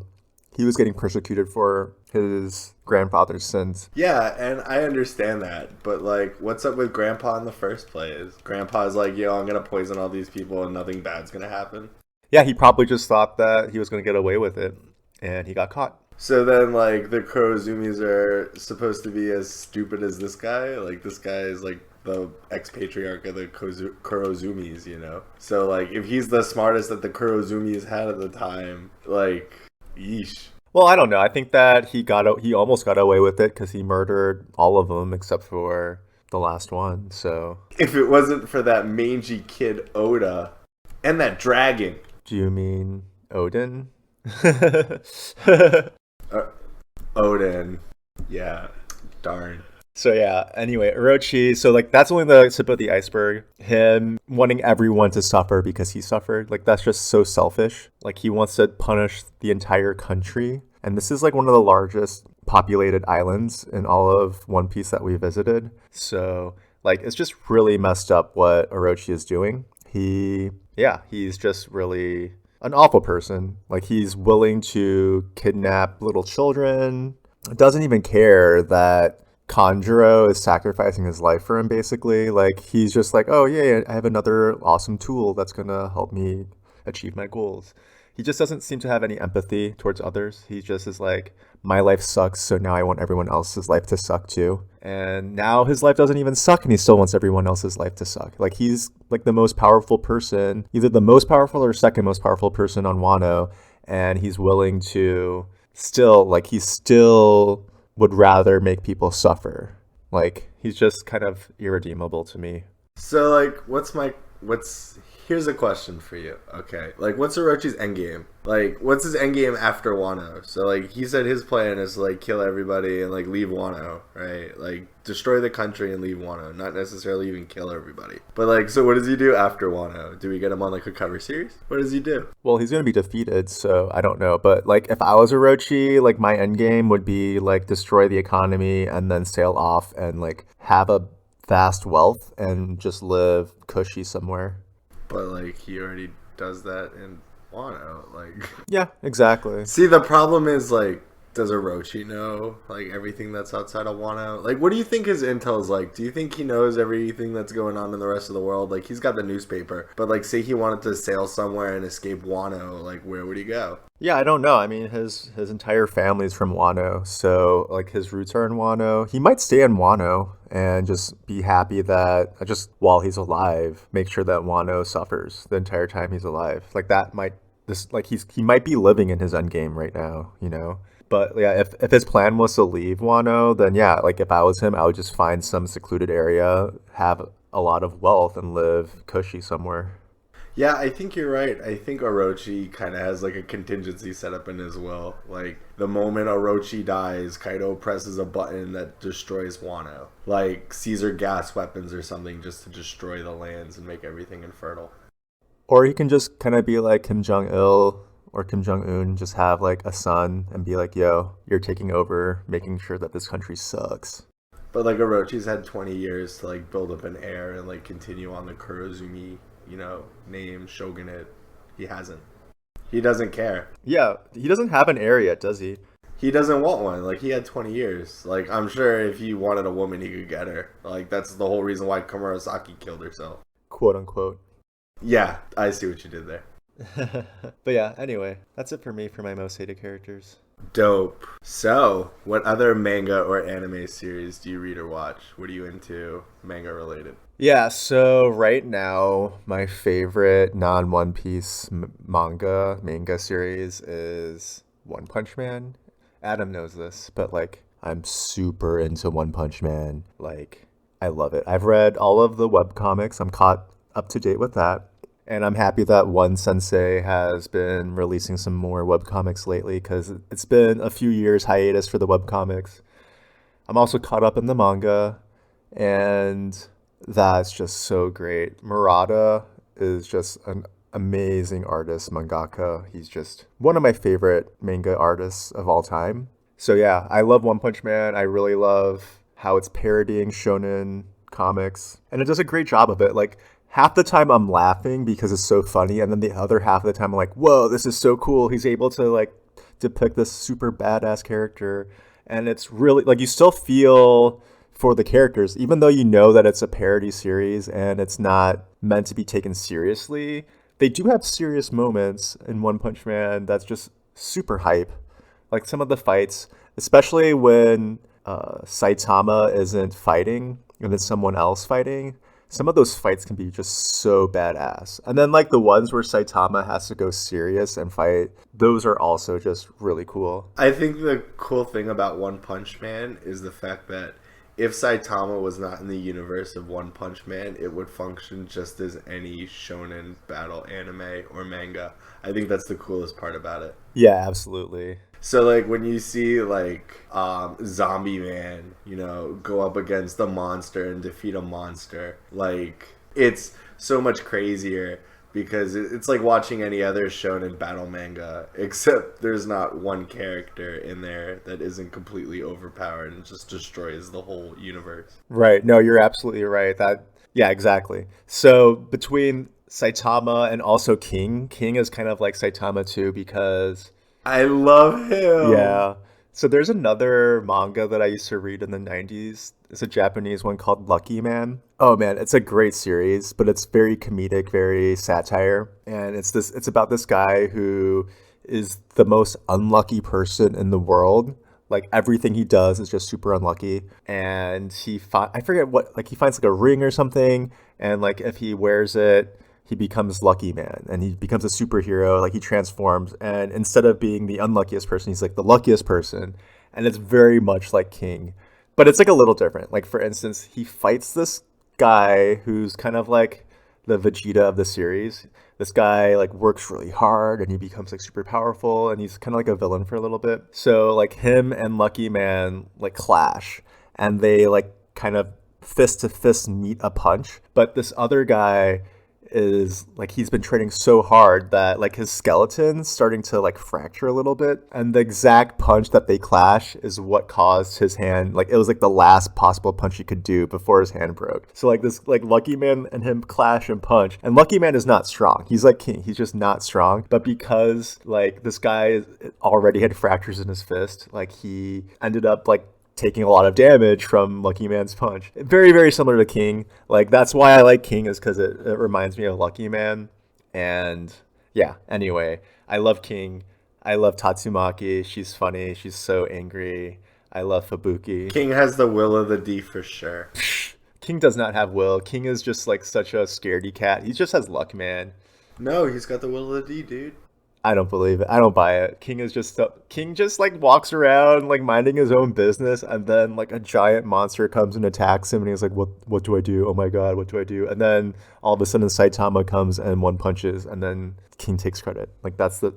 He was getting persecuted for his grandfather's sins. Yeah, and I understand that, but like, what's up with Grandpa in the first place? Grandpa's like, yo, I'm gonna poison all these people and nothing bad's gonna happen. Yeah, he probably just thought that he was going to get away with it, and he got caught. So then, like, the Kurozumis are supposed to be as stupid as this guy? Like, this guy is like the ex-patriarch of the Kurozumis, you know? So, like, if he's the smartest that the Kurozumis had at the time, like, yeesh. Well, I don't know. I think that he almost got away with it because he murdered all of them except for the last one. So, if it wasn't for that mangy kid Oda and that dragon. Do you mean Odin? Odin. Yeah. Darn. So yeah, anyway, Orochi, so like that's only the tip of the iceberg. Him wanting everyone to suffer because he suffered, like that's just so selfish. Like he wants to punish the entire country. And this is like one of the largest populated islands in all of One Piece that we visited. So like it's just really messed up what Orochi is doing. He's just really an awful person. Like he's willing to kidnap little children. Doesn't even care that Kanjuro is sacrificing his life for him, basically. Like, he's just like, oh, yeah, I have another awesome tool that's going to help me achieve my goals. He just doesn't seem to have any empathy towards others. He just is like, my life sucks, so now I want everyone else's life to suck too. And now his life doesn't even suck, and he still wants everyone else's life to suck. Like, he's like the most powerful person, either the most powerful or second most powerful person on Wano, and he's willing to still would rather make people suffer. Like, he's just kind of irredeemable to me. So, like, here's a question for you, okay? Like, what's Orochi's endgame? Like, what's his endgame after Wano? So, like, he said his plan is to, like, kill everybody and, like, leave Wano, right? Like, destroy the country and leave Wano, not necessarily even kill everybody. But, like, so what does he do after Wano? Do we get him on, like, a cover series? What does he do? Well, he's going to be defeated, so I don't know. But, like, if I was Orochi, like, my endgame would be, like, destroy the economy and then sail off and, like, have a vast wealth and just live cushy somewhere. But, like, he already does that in Wano, like... Yeah, exactly. See, the problem is, like, does Orochi know, like, everything that's outside of Wano? Like, what do you think his intel's like? Do you think he knows everything that's going on in the rest of the world? Like, he's got the newspaper, but, like, say he wanted to sail somewhere and escape Wano, like, where would he go? Yeah, I don't know. I mean, his entire family's from Wano, so, like, his roots are in Wano. He might stay in Wano and just be happy that, just while he's alive, make sure that Wano suffers the entire time he's alive. Like, that might this like he might be living in his endgame right now, you know. But yeah, if his plan was to leave Wano, then yeah, like if I was him, I would just find some secluded area, have a lot of wealth, and live cushy somewhere. Yeah, I think you're right. I think Orochi kind of has like a contingency set up in as well. Like the moment Orochi dies, Kaido presses a button that destroys Wano, like Caesar gas weapons or something, just to destroy the lands and make everything infertile. Or he can just kind of be like Kim Jong Il or Kim Jong Un, just have like a son and be like, "Yo, you're taking over, making sure that this country sucks." But like Orochi's had 20 years to like build up an heir and like continue on the Kurozumi, name shogunate. He hasn't. He doesn't care. Yeah, he doesn't have an heir yet, does he? He doesn't want one. Like he had 20 years. Like I'm sure if he wanted a woman, he could get her. Like that's the whole reason why Komurasaki killed herself. Quote unquote. Yeah, I see what you did there. But yeah, anyway, that's it for me for my most hated characters. Dope. So, what other manga or anime series do you read or watch? What are you into manga related? Yeah, so right now, my favorite non One Piece manga series is One Punch Man. Adam knows this, but like, I'm super into One Punch Man. Like, I love it. I've read all of the webcomics, I'm caught up to date with that. And I'm happy that One Sensei has been releasing some more webcomics lately because it's been a few years hiatus for the webcomics. I'm also caught up in the manga, and that's just so great. Murata is just an amazing artist, mangaka. He's just one of my favorite manga artists of all time. So yeah, I love One Punch Man. I really love how it's parodying shonen comics, and it does a great job of it. Like half the time I'm laughing because it's so funny, and then the other half of the time I'm like, whoa, this is so cool. He's able to like depict this super badass character, and it's really like you still feel for the characters, even though you know that it's a parody series and it's not meant to be taken seriously. They do have serious moments in One Punch Man that's just super hype. Like some of the fights, especially when Saitama isn't fighting and it's someone else fighting, some of those fights can be just so badass. And then like the ones where Saitama has to go serious and fight, those are also just really cool. I think the cool thing about One Punch Man is the fact that if Saitama was not in the universe of One Punch Man, it would function just as any shonen battle anime or manga. I think that's the coolest part about it. Yeah, absolutely. So like when you see like Zombie Man, go up against a monster and defeat a monster, like it's so much crazier because it's like watching any other shonen battle manga, except there's not one character in there that isn't completely overpowered and just destroys the whole universe. Right. No, you're absolutely right. Yeah, exactly. So between Saitama and also King is kind of like Saitama too because I love him. yeah. So there's another manga that I used to read in the 90s. It's a Japanese one called Lucky Man. Oh man, it's a great series, but it's very comedic, very satire. And it's about this guy who is the most unlucky person in the world. Like everything he does is just super unlucky. And I forget what, like he finds like a ring or something, and like if he wears it, he becomes Lucky Man and he becomes a superhero. Like he transforms, and instead of being the unluckiest person, he's like the luckiest person. And it's very much like King, but it's like a little different. Like for instance, he fights this guy who's kind of like the Vegeta of the series. This guy like works really hard and he becomes like super powerful, and he's kind of like a villain for a little bit. So like him and Lucky Man like clash, and they like kind of fist to fist meet a punch. But this other guy is like he's been training so hard that like his skeleton's starting to like fracture a little bit, and the exact punch that they clash is what caused his hand, like it was like the last possible punch he could do before his hand broke. So like this like Lucky Man and him clash and punch, and Lucky Man is not strong, he's like King, he's just not strong. But because like this guy already had fractures in his fist, like he ended up like taking a lot of damage from Lucky Man's punch. Very, very similar to King. Like, that's why I like King, is because it reminds me of Lucky Man. And yeah, anyway, I love King. I love Tatsumaki. She's funny. She's so angry. I love Fubuki. King has the will of the D for sure. King does not have will. King is just like such a scaredy cat. He just has luck, man. No, he's got the will of the D, dude. I don't believe it. I don't buy it. King just like walks around like minding his own business, and then like a giant monster comes and attacks him, and he's like, "What do I do? Oh my god, what do I do?" And then all of a sudden Saitama comes and one punches, and then King takes credit. Like that's the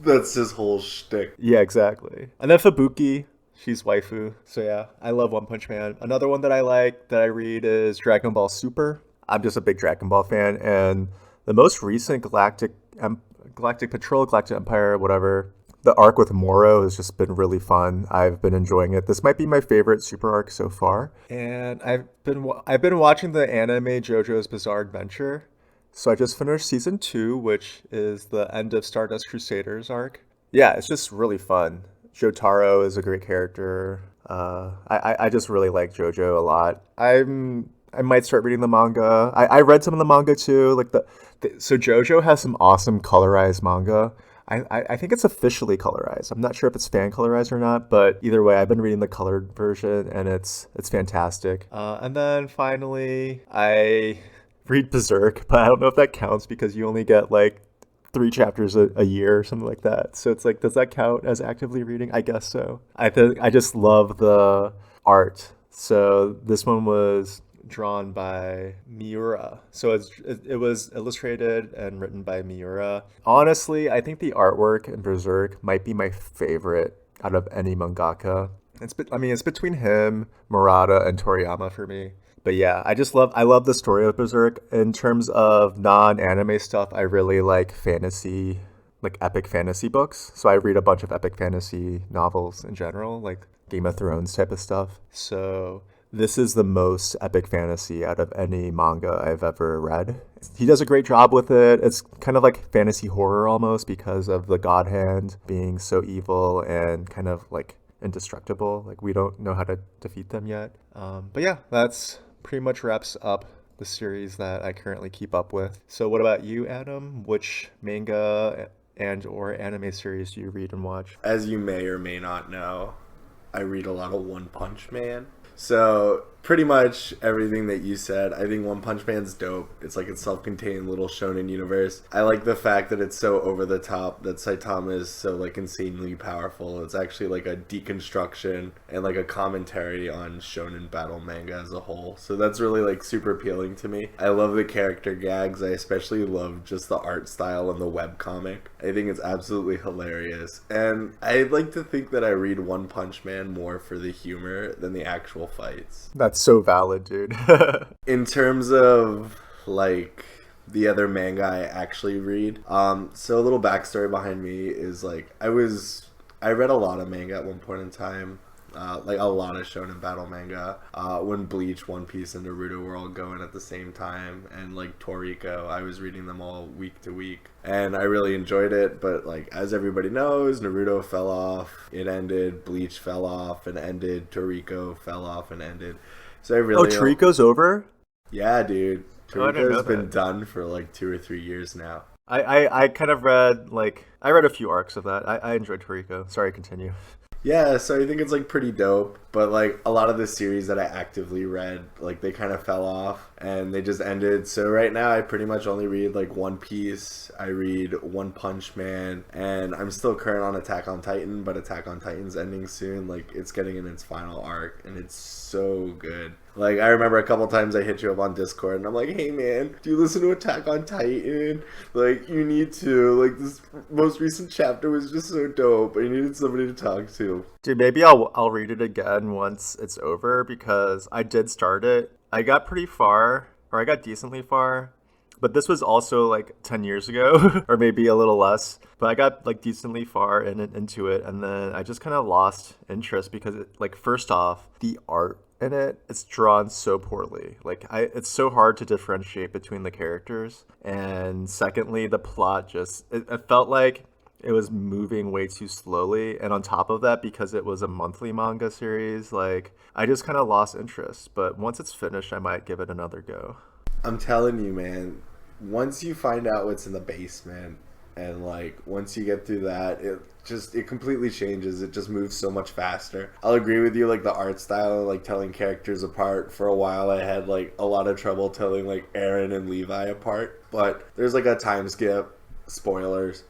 That's his whole shtick. yeah, exactly. And then Fubuki, she's waifu. So yeah, I love One Punch Man. Another one that I like that I read is Dragon Ball Super. I'm just a big Dragon Ball fan, and the most recent Galactic Patrol, Galactic Empire, whatever. The arc with Moro has just been really fun. I've been enjoying it. This might be my favorite super arc so far. And I've been watching the anime JoJo's Bizarre Adventure. So I just finished season 2, which is the end of Stardust Crusaders arc. Yeah, it's just really fun. Jotaro is a great character. I just really like JoJo a lot. I might start reading the manga. I read some of the manga too. So JoJo has some awesome colorized manga. I think it's officially colorized. I'm not sure if it's fan colorized or not, but either way, I've been reading the colored version and it's fantastic. And then finally, I read Berserk, but I don't know if that counts because you only get like 3 chapters a year or something like that. So it's like, does that count as actively reading? I guess so. I just love the art. So this one was drawn by Miura. So it was illustrated and written by Miura. Honestly, I think the artwork in Berserk might be my favorite out of any mangaka. It's between him, Murata, and Toriyama for me. But yeah, I love the story of Berserk. In terms of non-anime stuff, I really like fantasy, like epic fantasy books. So I read a bunch of epic fantasy novels in general, like Game of Thrones type of stuff. So this is the most epic fantasy out of any manga I've ever read. He does a great job with it. It's kind of like fantasy horror almost because of the God Hand being so evil and kind of like indestructible. Like we don't know how to defeat them yet. But yeah, that's pretty much wraps up the series that I currently keep up with. So what about you, Adam? Which manga and or anime series do you read and watch? As you may or may not know, I read a lot of One Punch Man. So pretty much everything that you said, I think One Punch Man's dope. It's like a self-contained little shonen universe. I like the fact that it's so over the top, that Saitama is so like insanely powerful. It's actually like a deconstruction and like a commentary on shonen battle manga as a whole. So that's really like super appealing to me. I love the character gags. I especially love just the art style and the webcomic. I think it's absolutely hilarious. And I'd like to think that I read One Punch Man more for the humor than the actual fights. That's so valid, dude. In terms of like the other manga I actually read, so a little backstory behind me is like I read a lot of manga at one point in time, like a lot of shonen battle manga. When Bleach, One Piece, and Naruto were all going at the same time, and like Toriko, I was reading them all week to week, and I really enjoyed it. But like as everybody knows, Naruto fell off, it ended. Bleach fell off and ended. Toriko fell off and ended. So I really Toriko's over? Yeah, dude. Oh, I didn't know Toriko's been that. done for like 2 or 3 years now. I kind of read I read a few arcs of that. I enjoyed Toriko. Sorry, continue. Yeah, so I think it's like pretty dope, but like a lot of the series that I actively read, like they kind of fell off and they just ended. So right now I pretty much only read like One Piece, I read One Punch Man, and I'm still current on Attack on Titan, but Attack on Titan's ending soon. Like it's getting in its final arc and it's so good. Like I remember a couple times I hit you up on Discord and I'm like, "Hey man, do you listen to Attack on Titan? Like you need to. Like this most recent chapter was just so dope. I needed somebody to talk to." Dude, maybe I'll read it again once it's over because I did start it. I got pretty far, or I got decently far, but this was also like 10 years ago, or maybe a little less. But I got like decently far into it, and then I just kind of lost interest because first off, the art in it's drawn so poorly. It's so hard to differentiate between the characters, and secondly, the plot it felt like it was moving way too slowly, and on top of that, because it was a monthly manga series, I just kind of lost interest. But once it's finished, I might give it another go. I'm telling you, man, once you find out what's in the basement and like once you get through that, it completely changes. It just moves so much faster. I'll agree with you, like the art style, like telling characters apart. For a while I had like a lot of trouble telling like Aaron and Levi apart, but there's like a time skip, spoilers,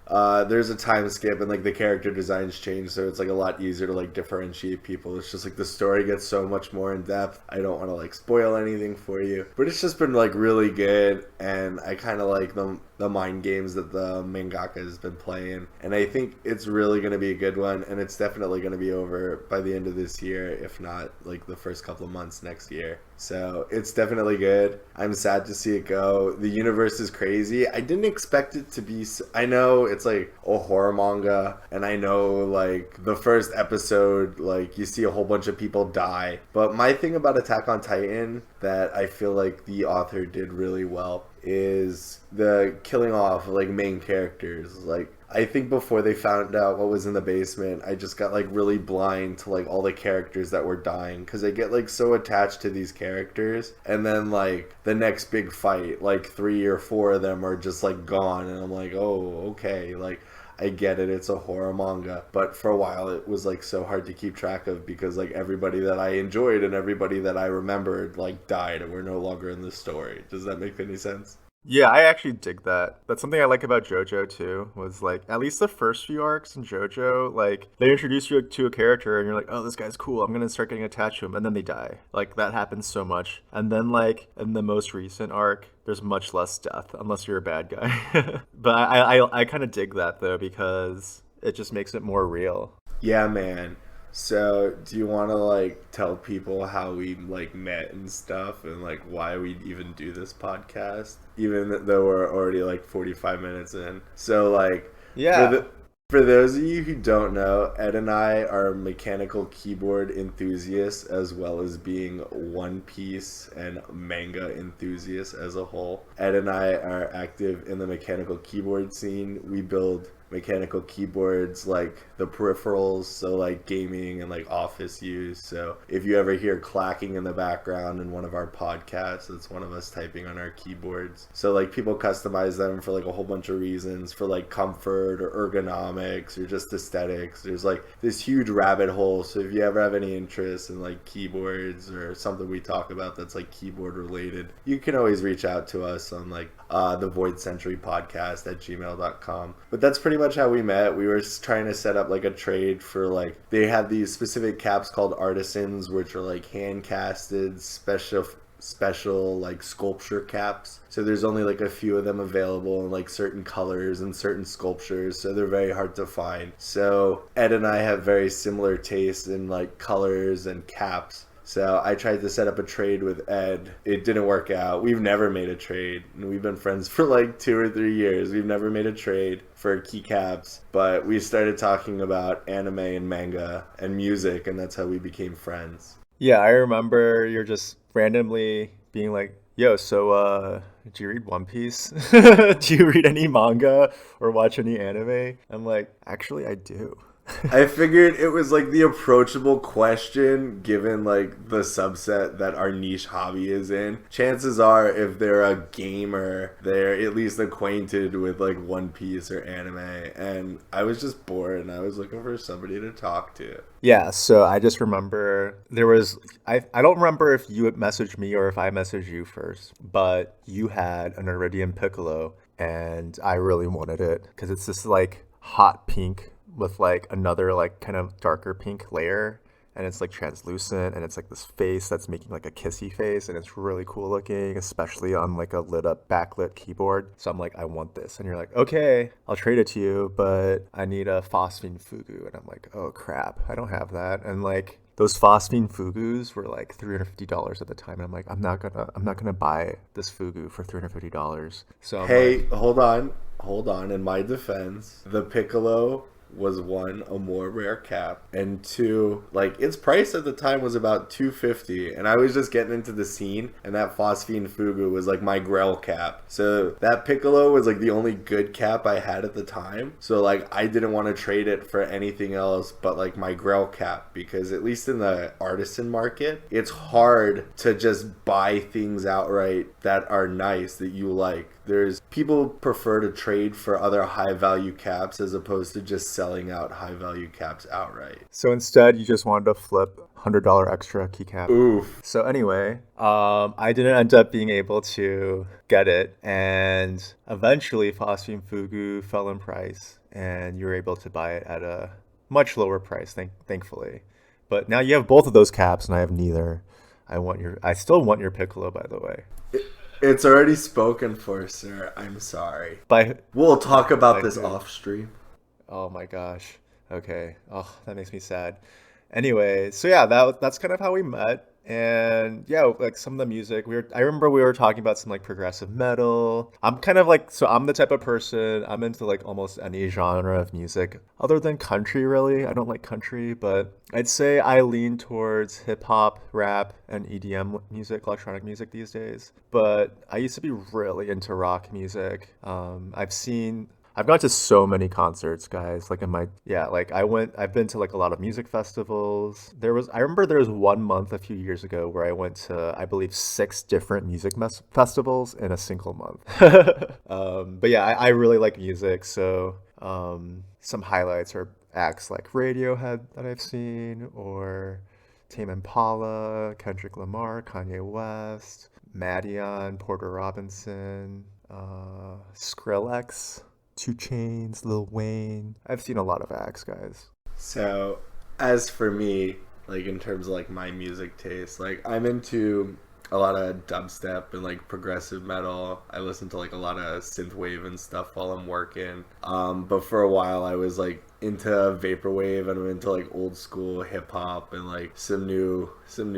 there's a time skip and like the character designs change, so it's like a lot easier to like differentiate people. It's just like the story gets so much more in depth. I don't want to like spoil anything for you, but it's just been like really good, and I kind of like the mind games that the mangaka has been playing, and I think it's really going to be a good one, and it's definitely going to be over by the end of this year, if not like the first couple of months next year. So it's definitely good. I'm sad to see it go. The universe is crazy. I didn't expect it to be I know it's like a horror manga, and I know like the first episode, like you see a whole bunch of people die, but my thing about Attack on Titan that I feel like the author did really well is the killing off of like main characters. Like I think before they found out what was in the basement, I just got like really blind to like all the characters that were dying, because I get like so attached to these characters, and then like the next big fight, like 3 or 4 of them are just like gone, and I'm like, oh, okay, like I get it, it's a horror manga, but for a while it was like so hard to keep track of, because like everybody that I enjoyed and everybody that I remembered like died and were no longer in the story. Does that make any sense? Yeah, I actually dig that. That's something I like about JoJo too, was like at least the first few arcs in JoJo, like they introduce you to a character and you're like, oh, this guy's cool, I'm gonna start getting attached to him, and then they die. Like that happens so much. And then like in the most recent arc, there's much less death, unless you're a bad guy. But I kind of dig that though, because it just makes it more real. Yeah, man. So, do you want to like tell people how we like met and stuff, and like why we even do this podcast, even though we're already like 45 minutes in? So, like, Yeah. for those of you who don't know, Ed and I are mechanical keyboard enthusiasts, as well as being One Piece and manga enthusiasts as a whole. Ed and I are active in the mechanical keyboard scene. We build mechanical keyboards, like the peripherals, so like gaming and like office use. So if you ever hear clacking in the background in one of our podcasts, it's one of us typing on our keyboards. So like people customize them for like a whole bunch of reasons, for like comfort or ergonomics or just aesthetics. There's like this huge rabbit hole. So if you ever have any interest in like keyboards or something we talk about that's like keyboard related, you can always reach out to us on like the Void Century podcast at gmail.com. But that's pretty much how we met. We were trying to set up like a trade for like, they have these specific caps called artisans, which are like hand casted special like sculpture caps. So there's only like a few of them available in like certain colors and certain sculptures, so they're very hard to find. So Ed and I have very similar tastes in like colors and caps. So I tried to set up a trade with Ed. It didn't work out. We've never made a trade. And we've been friends for like 2 or 3 years. We've never made a trade for keycaps. But we started talking about anime and manga and music, and that's how we became friends. Yeah, I remember you're just randomly being like, yo, so do you read One Piece? Do you read any manga or watch any anime? I'm like, actually I do. I figured it was like the approachable question, given like the subset that our niche hobby is in. Chances are, if they're a gamer, they're at least acquainted with like One Piece or anime. And I was just bored and I was looking for somebody to talk to. Yeah, so I just remember I don't remember if you messaged me or if I messaged you first, but you had an Iridium Piccolo and I really wanted it because it's this like hot pink with like another like kind of darker pink layer, and it's like translucent, and it's like this face that's making like a kissy face, and it's really cool looking, especially on like a lit up backlit keyboard. So I'm like, I want this. And you're like, okay, I'll trade it to you, but I need a Phosphine Fugu. And I'm like, oh crap, I don't have that. And like those Phosphine Fugus were like $350 at the time, and I'm like, I'm not gonna buy this Fugu for $350. So I'm Hey, like, hold on. In my defense, the Piccolo was one, a more rare cap, and two, like its price at the time was about $250, and I was just getting into the scene, and that Phosphine Fugu was like my Grell cap. So that Piccolo was like the only good cap I had at the time. So like I didn't want to trade it for anything else but like my Grell cap, because at least in the artisan market, it's hard to just buy things outright that are nice that you like. There's people prefer to trade for other high value caps as opposed to just selling out high value caps outright. So instead, you just wanted to flip $100 extra keycap. Oof. So anyway, I didn't end up being able to get it, and eventually Phosphine Fugu fell in price, and you were able to buy it at a much lower price, thankfully. But now you have both of those caps, and I have neither. I still want your Piccolo, by the way. It's already spoken for, sir. I'm sorry. By We'll talk about like, this off stream. oh my gosh. Okay. Oh, that makes me sad. Anyway, so yeah, that's kind of how we met. And yeah, like some of the music I remember we were talking about some like progressive metal. I'm kind of like, so I'm the type of person, I'm into like almost any genre of music other than country really. I don't like country, but I'd say I lean towards hip hop, rap, and EDM music, electronic music these days. But I used to be really into rock music. I've gone to so many concerts, guys. Like I've been to like a lot of music festivals. I remember there was one month a few years ago where I went to, I believe, 6 different festivals in a single month. But yeah, I really like music. So some highlights are acts like Radiohead that I've seen, or Tame Impala, Kendrick Lamar, Kanye West, Madeon, Porter Robinson, Skrillex, 2 Chainz, Lil Wayne. I've seen a lot of acts, guys. So, as for me, like in terms of like my music taste, like I'm into a lot of dubstep and like progressive metal. I listen to like a lot of synthwave and stuff while I'm working. But for a while I was like into vaporwave, and I'm into like old school hip hop and like some new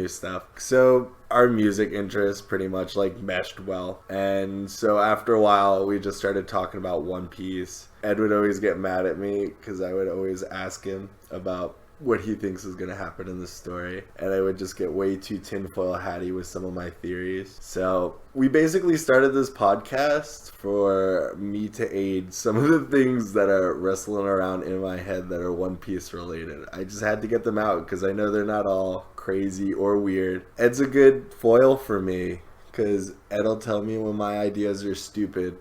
stuff. So our music interests pretty much like meshed well. And so after a while we just started talking about One Piece. Ed would always get mad at me because I would always ask him about what he thinks is going to happen in the story, and I would just get way too tinfoil hatty with some of my theories. So we basically started this podcast for me to aid some of the things that are wrestling around in my head that are One Piece related. I just had to get them out because I know they're not all crazy or weird. Ed's a good foil for me because Ed'll tell me when my ideas are stupid,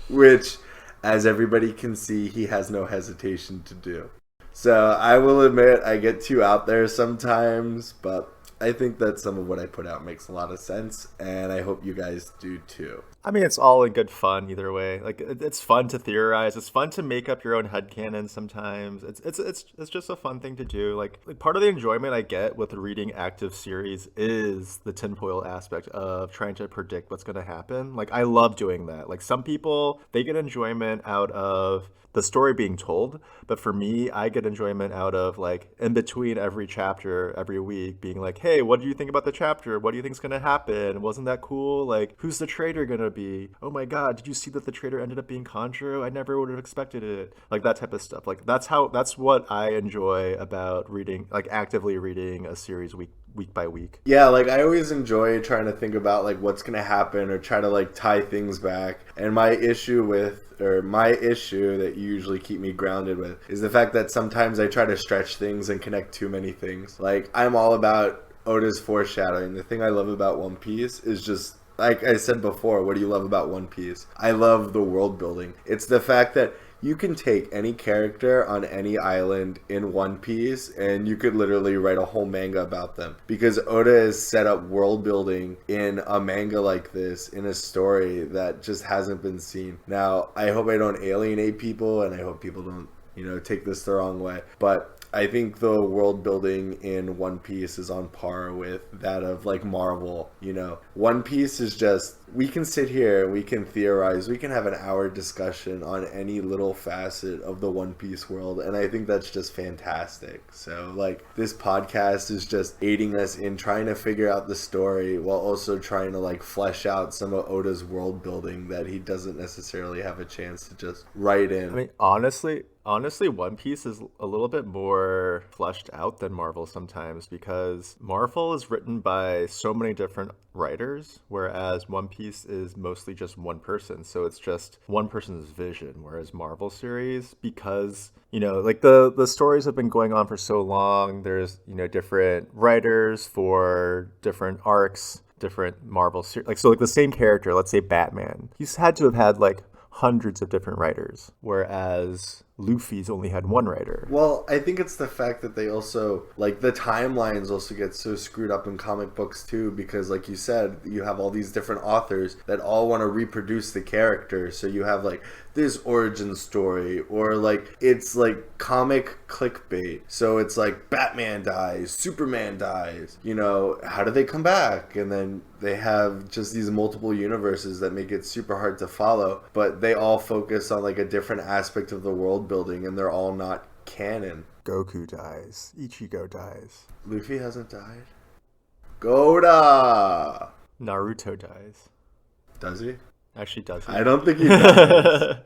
which, as everybody can see, he has no hesitation to do. So I will admit I get too out there sometimes, but I think that some of what I put out makes a lot of sense, and I hope you guys do too. I mean, it's all in good fun either way. Like it's fun to theorize. It's fun to make up your own headcanon sometimes. It's just a fun thing to do. Like part of the enjoyment I get with reading active series is the tinfoil aspect of trying to predict what's going to happen. Like I love doing that. Like some people, they get enjoyment out of the story being told, but for me, I get enjoyment out of like in between every chapter every week being like, hey, what do you think about the chapter? What do you think's gonna happen? Wasn't that cool? Like, who's the traitor gonna be? Oh my god, did you see that the traitor ended up being Conjuro? I never would have expected it. Like that type of stuff. Like that's what I enjoy about reading, like actively reading a series week by week. Yeah, like I always enjoy trying to think about like what's gonna happen or try to like tie things back. And my issue that you usually keep me grounded with is the fact that sometimes I try to stretch things and connect too many things. Like I'm all about Oda's foreshadowing. The thing I love about One Piece is just, like I said before, what do you love about One Piece? I love the world building. It's the fact that you can take any character on any island in One Piece and you could literally write a whole manga about them, because Oda has set up world building in a manga like this, in a story that just hasn't been seen. Now, I hope I don't alienate people, and I hope people don't, take this the wrong way, but I think the world building in One Piece is on par with that of like Marvel. One Piece is just, we can sit here, we can theorize, we can have an hour discussion on any little facet of the One Piece world, and I think that's just fantastic. So like this podcast is just aiding us in trying to figure out the story while also trying to like flesh out some of Oda's world building that he doesn't necessarily have a chance to just write in. I mean, honestly, One Piece is a little bit more fleshed out than Marvel sometimes, because Marvel is written by so many different writers, whereas One Piece is mostly just one person. So it's just one person's vision, whereas Marvel series, because, like the stories have been going on for so long, there's, different writers for different arcs. different Marvel series. Like, so like the same character, let's say Batman, he's had to have had like hundreds of different writers, whereas Luffy's only had one writer. Well, I think it's the fact that they also, like, the timelines also get so screwed up in comic books too, because, like you said, you have all these different authors that all want to reproduce the character. So you have, like, this origin story, or, like, it's, like, comic clickbait. So it's like, Batman dies, Superman dies, you know, how do they come back? And then they have just these multiple universes that make it super hard to follow, but they all focus on, like, a different aspect of the world building, and they're all not canon. Goku dies. Ichigo dies. Luffy hasn't died. Goda! Naruto dies. Does he? Actually, does he? I don't think he dies.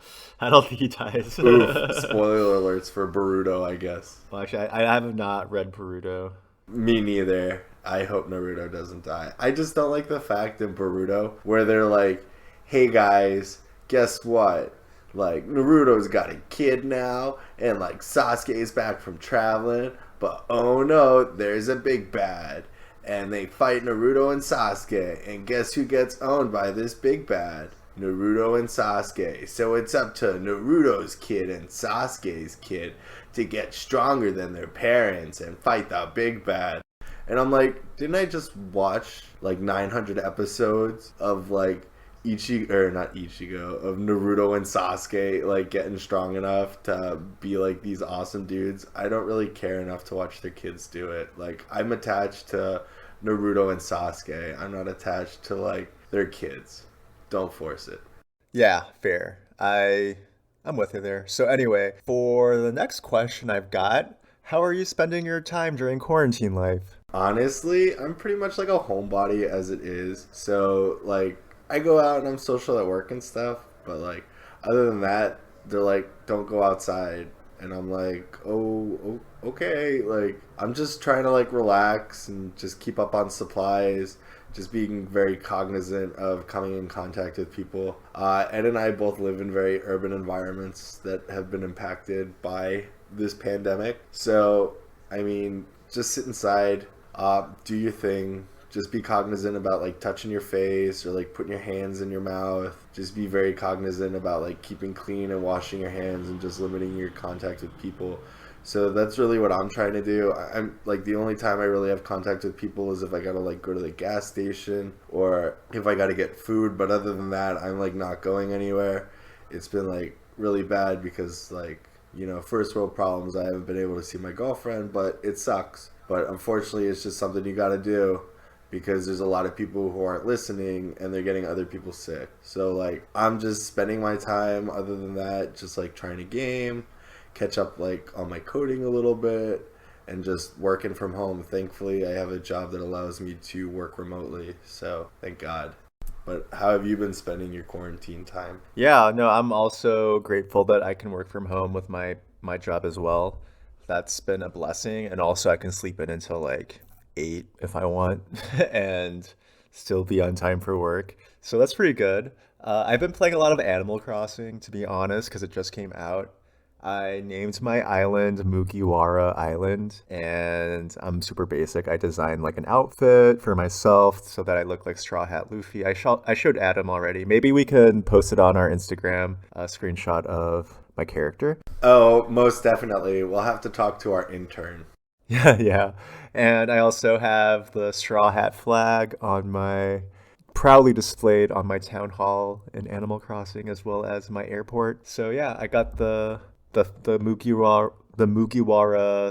I don't think he dies. Oof, spoiler alerts for Boruto, I guess. Well, actually, I have not read Boruto. Me neither. I hope Naruto doesn't die. I just don't like the fact in Boruto where they're like, hey guys, guess what? Like, Naruto's got a kid now, and like Sasuke's back from traveling, but oh no, there's a big bad. And they fight Naruto and Sasuke, and guess who gets owned by this big bad? Naruto and Sasuke. So it's up to Naruto's kid and Sasuke's kid to get stronger than their parents and fight the big bad. And I'm like, didn't I just watch like 900 episodes of like not Ichigo, of Naruto and Sasuke like getting strong enough to be like these awesome dudes? I don't really care enough to watch their kids do it. Like, I'm attached to Naruto and Sasuke. I'm not attached to like their kids. Don't force it. Yeah, fair. I'm with you there. So anyway, for the next question I've got, how are you spending your time during quarantine life? Honestly, I'm pretty much like a homebody as it is. So like, I go out and I'm social at work and stuff, but like, other than that, they're like, don't go outside. And I'm like, okay. Like, I'm just trying to like relax and just keep up on supplies, just being very cognizant of coming in contact with people. Ed and I both live in very urban environments that have been impacted by this pandemic. So, I mean, just sit inside, do your thing. Just be cognizant about like touching your face or like putting your hands in your mouth. Just be very cognizant about like keeping clean and washing your hands and just limiting your contact with people. So that's really what I'm trying to do. I'm like, the only time I really have contact with people is if I gotta like go to the gas station or if I gotta get food. But other than that, I'm like not going anywhere. It's been like really bad because like, you know, first world problems. I haven't been able to see my girlfriend, but it sucks. But unfortunately, it's just something you gotta do, because there's a lot of people who aren't listening and they're getting other people sick. So like, I'm just spending my time, other than that, just like trying to game, catch up like on my coding a little bit, and just working from home. Thankfully, I have a job that allows me to work remotely, so thank God. But how have you been spending your quarantine time? Yeah, no, I'm also grateful that I can work from home with my job as well. That's been a blessing, and also I can sleep in until like 8 if I want and still be on time for work. So that's pretty good. I've been playing a lot of Animal Crossing, to be honest, because it just came out. I named my island Mugiwara Island, and I'm super basic. I designed like an outfit for myself so that I look like Straw Hat Luffy. I showed Adam already. Maybe we could post it on our Instagram, a screenshot of my character. Oh, most definitely. We'll have to talk to our intern. Yeah, yeah. And I also have the Straw Hat flag on my proudly displayed on my town hall in Animal Crossing, as well as my airport. So yeah, I got the Mugiwara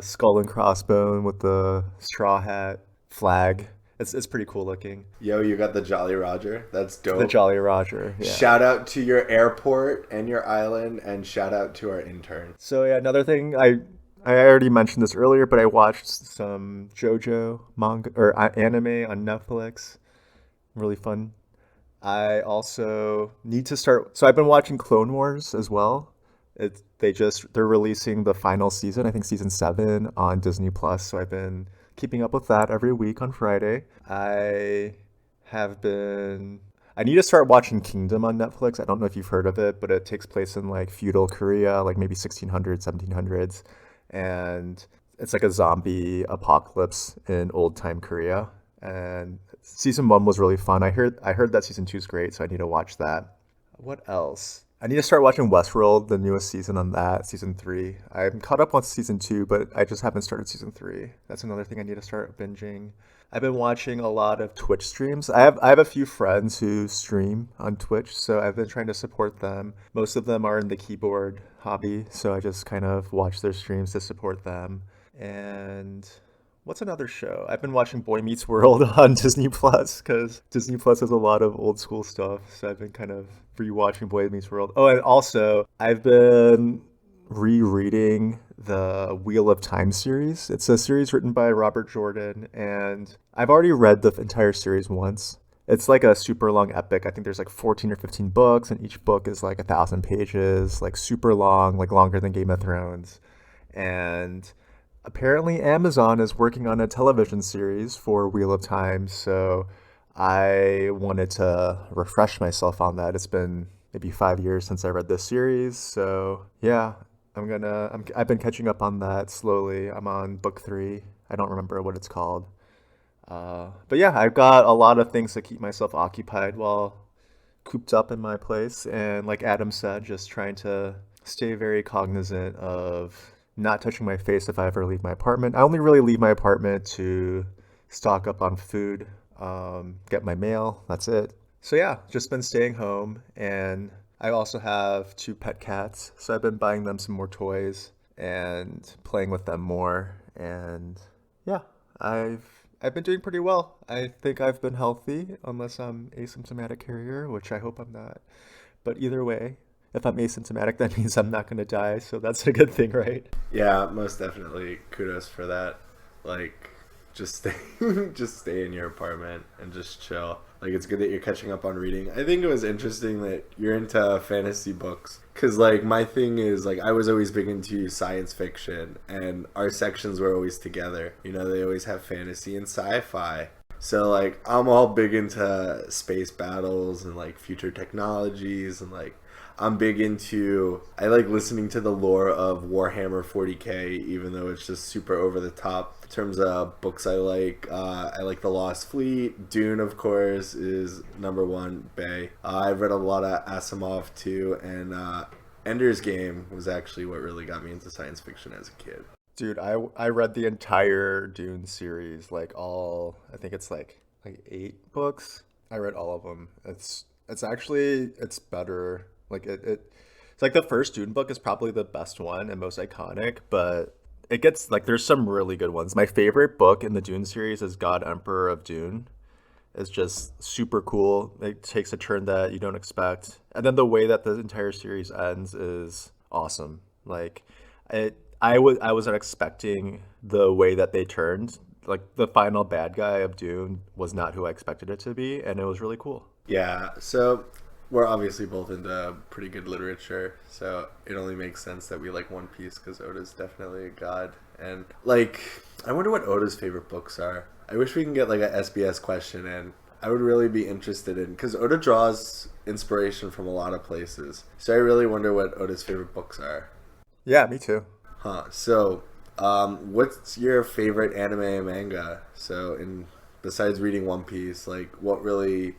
skull and crossbone with the Straw Hat flag. It's pretty cool looking. Yo, you got the Jolly Roger. That's dope. The Jolly Roger. Yeah. Shout out to your airport and your island, and shout out to our intern. So yeah, another thing, I already mentioned this earlier, but I watched some JoJo manga or anime on Netflix. Really fun. I also need to start. So I've been watching Clone Wars as well. They're releasing the final season, I think season 7 on Disney Plus. So I've been keeping up with that every week on Friday. I need to start watching Kingdom on Netflix. I don't know if you've heard of it, but it takes place in like feudal Korea, like maybe 1600s, 1700s. And it's like a zombie apocalypse in old time Korea. and season 1 was really fun. I heard that season 2 is great, so I need to watch that. What else? I need to start watching Westworld, the newest season on that, season 3. I'm caught up on season 2, but I just haven't started season 3. That's another thing I need to start binging. I've been watching a lot of Twitch streams. I have a few friends who stream on Twitch, so I've been trying to support them. Most of them are in the keyboard hobby, so I just kind of watch their streams to support them. And what's another show? I've been watching Boy Meets World on Disney Plus because Disney Plus has a lot of old school stuff. So I've been kind of rewatching Boy Meets World. Oh, and also I've been rereading the Wheel of Time series. It's a series written by Robert Jordan, and I've already read the entire series once. It's like a super long epic. I think there's like 14 or 15 books, and each book is like 1,000 pages, like super long, like longer than Game of Thrones. And apparently Amazon is working on a television series for Wheel of Time, so I wanted to refresh myself on that. It's been maybe 5 years since I read this series, so yeah, I've been catching up on that slowly. I'm on book 3. I don't remember what it's called. But yeah, I've got a lot of things to keep myself occupied while cooped up in my place. And like Adam said, just trying to stay very cognizant of not touching my face if I ever leave my apartment. I only really leave my apartment to stock up on food, get my mail. That's it. So yeah, just been staying home, and I also have 2 pet cats, so I've been buying them some more toys and playing with them more. And yeah, I've been doing pretty well. I think I've been healthy, unless I'm asymptomatic carrier, which I hope I'm not. But either way, if I'm asymptomatic, that means I'm not going to die, so that's a good thing, right? Yeah, most definitely. Kudos for that. Like, just stay, just stay in your apartment and just chill. Like, it's good that you're catching up on reading. I think it was interesting that you're into fantasy books. Because, like, my thing is, like, I was always big into science fiction, and our sections were always together. You know, they always have fantasy and sci-fi. So, like, I'm all big into space battles and, like, future technologies, and, like, I like listening to the lore of Warhammer 40K, even though it's just super over the top. In terms of books I like The Lost Fleet. Dune, of course, is number one, Bay. I've read a lot of Asimov, too, and Ender's Game was actually what really got me into science fiction as a kid. Dude, I read the entire Dune series, like all, I think it's like 8 books. I read all of them. It's actually it's better. It's like the first Dune book is probably the best one and most iconic, but it gets like there's some really good ones. My favorite book in the Dune series is God Emperor of Dune. It's just super cool. It takes a turn that you don't expect. And then the way that the entire series ends is awesome. Like I wasn't expecting the way that they turned. Like the final bad guy of Dune was not who I expected it to be, and it was really cool. Yeah, so we're obviously both into pretty good literature, so it only makes sense that we like One Piece because Oda's definitely a god. And like, I wonder what Oda's favorite books are. I wish we can get like a SBS question in. I would really be interested in because Oda draws inspiration from a lot of places. So I really wonder what Oda's favorite books are. Yeah, me too. Huh. So, what's your favorite anime and manga? So, besides reading One Piece, like what really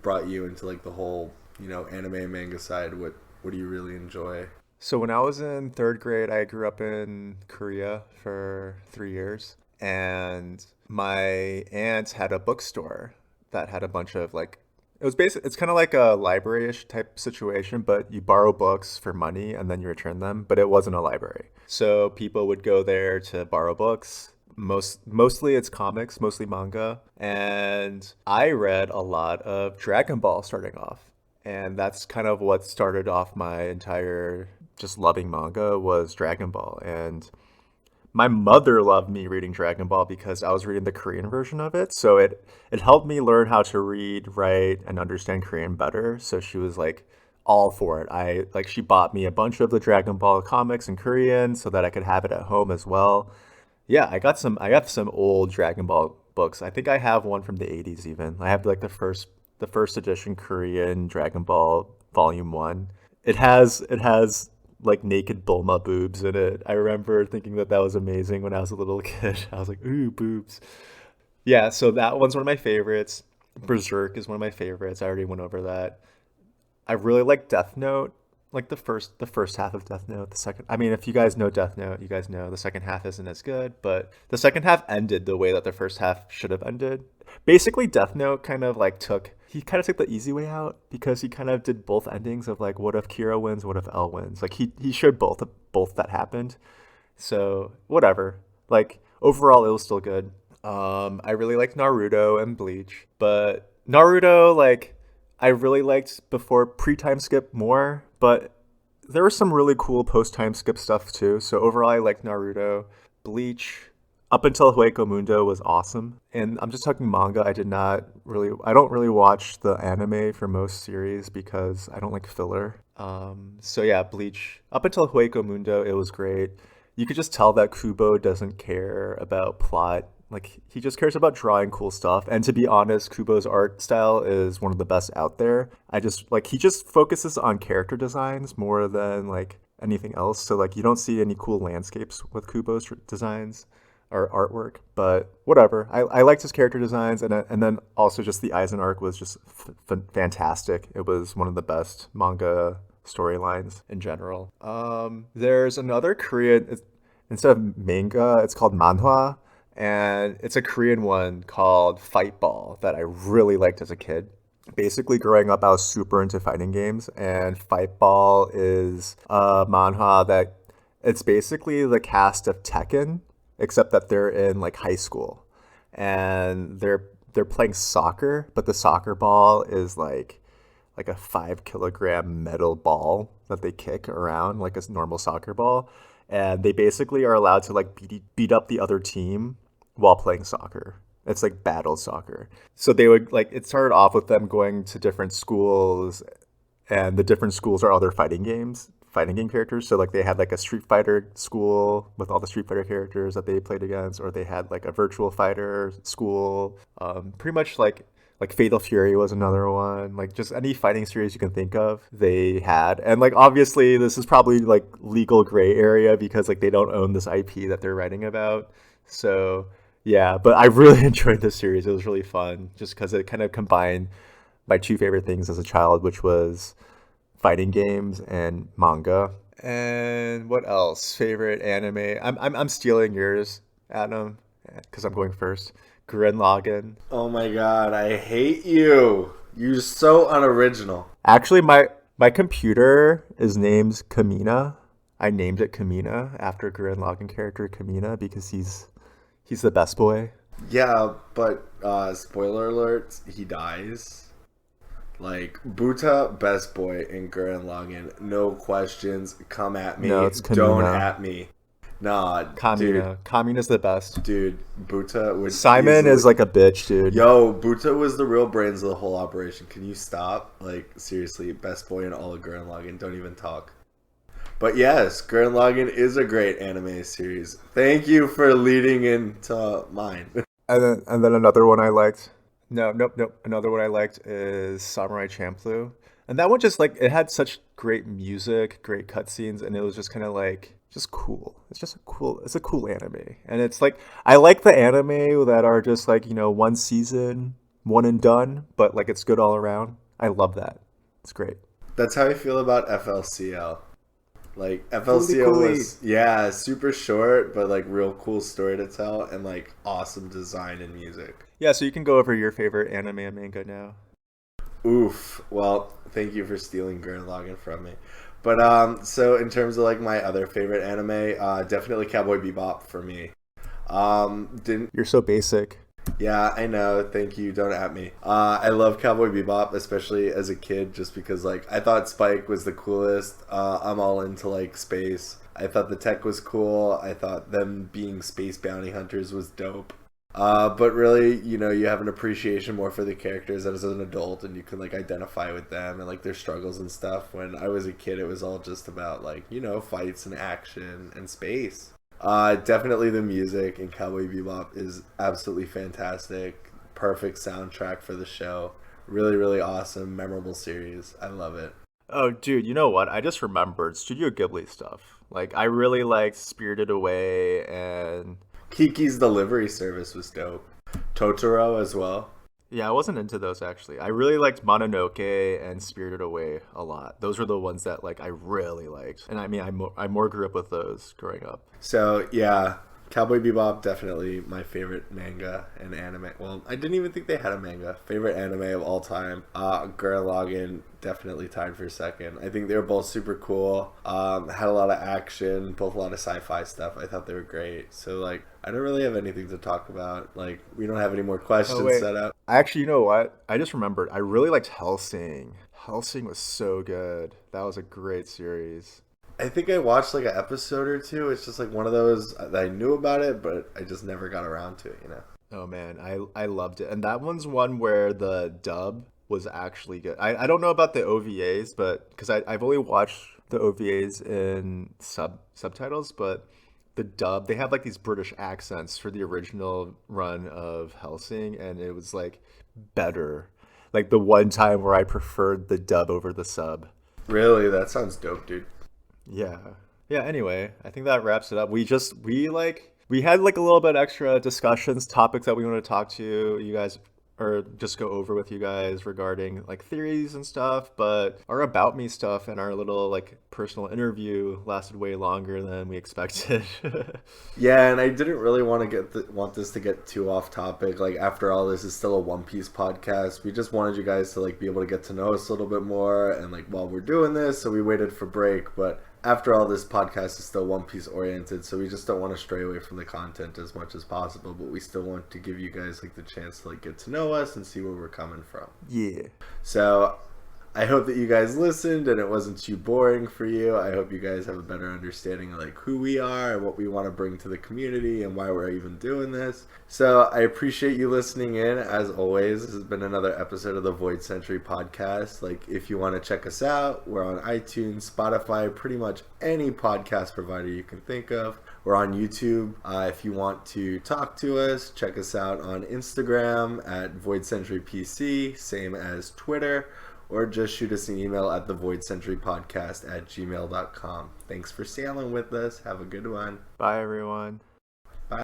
brought you into like the whole, anime and manga side? What do you really enjoy? So when I was in 3rd grade, I grew up in Korea for 3 years, and my aunt had a bookstore that had a bunch of like it's kind of like a library-ish type situation, but you borrow books for money and then you return them, but it wasn't a library. So people would go there to borrow books. Mostly it's comics, mostly manga, and I read a lot of Dragon Ball starting off. And that's kind of what started off my entire just loving manga was Dragon Ball. And my mother loved me reading Dragon Ball because I was reading the Korean version of it. So it helped me learn how to read, write, and understand Korean better. So she was like all for it. She bought me a bunch of the Dragon Ball comics in Korean so that I could have it at home as well. Yeah, I got some old Dragon Ball books. I think I have one from the 80s even. I have like the first edition Korean Dragon Ball Volume 1. It has like naked Bulma boobs in it. I remember thinking that was amazing when I was a little kid. I was like, ooh, boobs. Yeah, so that one's one of my favorites. Berserk is one of my favorites. I already went over that. I really like Death Note, like the first half of Death Note. The second, I mean, if you guys know Death Note, you guys know the second half isn't as good, but the second half ended the way that the first half should have ended. Basically, Death Note kind of like took the easy way out because he kind of did both endings of like what if Kira wins, what if L wins. Like he showed both that happened. So whatever. Like overall, it was still good. I really liked Naruto and Bleach, but Naruto, like, I really liked before pre-time skip more, but there was some really cool post-time skip stuff too. So overall, I liked Naruto. Bleach, up until Hueco Mundo was awesome. And I'm just talking manga. I don't really watch the anime for most series because I don't like filler. So yeah, Bleach, up until Hueco Mundo, it was great. You could just tell that Kubo doesn't care about plot. Like he just cares about drawing cool stuff. And to be honest, Kubo's art style is one of the best out there. I just like he just focuses on character designs more than like anything else. So like you don't see any cool landscapes with Kubo's designs or artwork, but whatever. I liked his character designs, and then also just the Eisen arc was just fantastic. It was one of the best manga storylines in general. There's another Korean instead of manga, it's called manhwa, and it's a Korean one called Fight Ball that I really liked as a kid. Basically, growing up, I was super into fighting games, and Fight Ball is a manhwa that it's basically the cast of Tekken, except that they're in like high school, and they're playing soccer, but the soccer ball is like a 5 kilogram metal ball that they kick around like a normal soccer ball, and they basically are allowed to like beat up the other team while playing soccer. It's like battle soccer. So they would like it started off with them going to different schools, and the different schools are other fighting game characters. So like they had like a Street Fighter school with all the Street Fighter characters that they played against, or they had like a Virtual Fighter school. Pretty much like Fatal Fury was another one. Like just any fighting series you can think of, they had. And like obviously this is probably like legal gray area because like they don't own this IP that they're writing about. So yeah, but I really enjoyed this series. It was really fun just because it kind of combined my two favorite things as a child, which was fighting games and manga. And what else? Favorite anime? I'm stealing yours, Adam, because I'm going first. Gurren Lagann. Oh my god, I hate you. You're so unoriginal. Actually, my computer is named Kamina. I named it Kamina after Gurren Lagann character Kamina because he's the best boy. Yeah, but spoiler alert, he dies. Like Buta, best boy in Gurren Lagann, no questions. Come at me, No, it's don't Kamina. at me. Nah, dude, Kamina. Kamina's the best. dude, Buta would Simon easily... is like a bitch, dude. Yo, Buta was the real brains of the whole operation. Can you stop? Like seriously, best boy in all of Gurren Lagann. Don't even talk. But yes, Gurren Lagann is a great anime series. Thank you for leading into mine. And then another one I liked. No, nope, nope. Another one I liked is Samurai Champloo. And that one just like it had such great music, great cutscenes, and it was just kind of like just cool. It's a cool anime. And it's like I like the anime that are just like, one season, one and done, but like it's good all around. I love that. It's great. That's how I feel about FLCL. Like Fooly FLCL cooly. was yeah, super short, but like real cool story to tell and like awesome design and music. Yeah, so you can go over your favorite anime and manga now. Oof. Well, thank you for stealing Gurren Lagann from me. But so in terms of like my other favorite anime, definitely Cowboy Bebop for me. Didn't You're so basic. Yeah, I know. Thank you. Don't at me. I love Cowboy Bebop, especially as a kid, just because like I thought Spike was the coolest. I'm all into like space. I thought the tech was cool. I thought them being space bounty hunters was dope. But really, you have an appreciation more for the characters as an adult, and you can like identify with them and like their struggles and stuff. When I was a kid, it was all just about like fights and action and space. Definitely the music in Cowboy Bebop is absolutely fantastic. Perfect soundtrack for the show. Really, really awesome, memorable series. I love it. Oh, dude, you know what? I just remembered Studio Ghibli stuff. Like, I really liked Spirited Away and Kiki's Delivery Service was dope. Totoro as well. Yeah, I wasn't into those actually. I really liked Mononoke and Spirited Away a lot. Those were the ones that like I really liked. And I mean, I more grew up with those growing up. So yeah, Cowboy Bebop definitely my favorite manga and anime. Well, I didn't even think they had a manga. Favorite anime of all time. Gurren Lagann definitely tied for second. I think they were both super cool. Had a lot of action, both a lot of sci-fi stuff. I thought they were great. So like, I don't really have anything to talk about. Like, we don't have any more Oh questions wait, set up. actually, you know what? I just remembered. I really liked Hellsing. Hellsing was so good. That was a great series. I think I watched like an episode or two. It's just like one of those that I knew about it, but I just never got around to it. Oh man, I loved it. And that one's one where the dub was actually good. I don't know about the OVAs, but because I've only watched the OVAs in subtitles, but the dub, they have like these British accents for the original run of Helsing, and it was like better. Like the one time where I preferred the dub over the sub. Really, that sounds dope, dude. Yeah. Yeah, anyway, I think that wraps it up. We had like a little bit extra discussions, topics that we want to talk to you guys or just go over with you guys regarding like theories and stuff, but our about me stuff and our little like personal interview lasted way longer than we expected. Yeah, and I didn't really want to want this to get too off topic. Like after all, this is still a One Piece podcast. We just wanted you guys to like be able to get to know us a little bit more, and like while we're doing this, so we waited for break. But after all, this podcast is still One Piece oriented, so we just don't want to stray away from the content as much as possible. But we still want to give you guys like the chance to like get to know us and see where we're coming from. Yeah. So I hope that you guys listened and it wasn't too boring for you. I hope you guys have a better understanding of like who we are and what we want to bring to the community and why we're even doing this. So I appreciate you listening in. As always, this has been another episode of the Void Century podcast. Like if you want to check us out, we're on iTunes, Spotify, pretty much any podcast provider you can think of. We're on YouTube. If you want to talk to us, check us out on Instagram at Void Century PC, same as Twitter. Or just shoot us an email at thevoidcenturypodcast@gmail.com. Thanks for sailing with us. Have a good one. Bye everyone.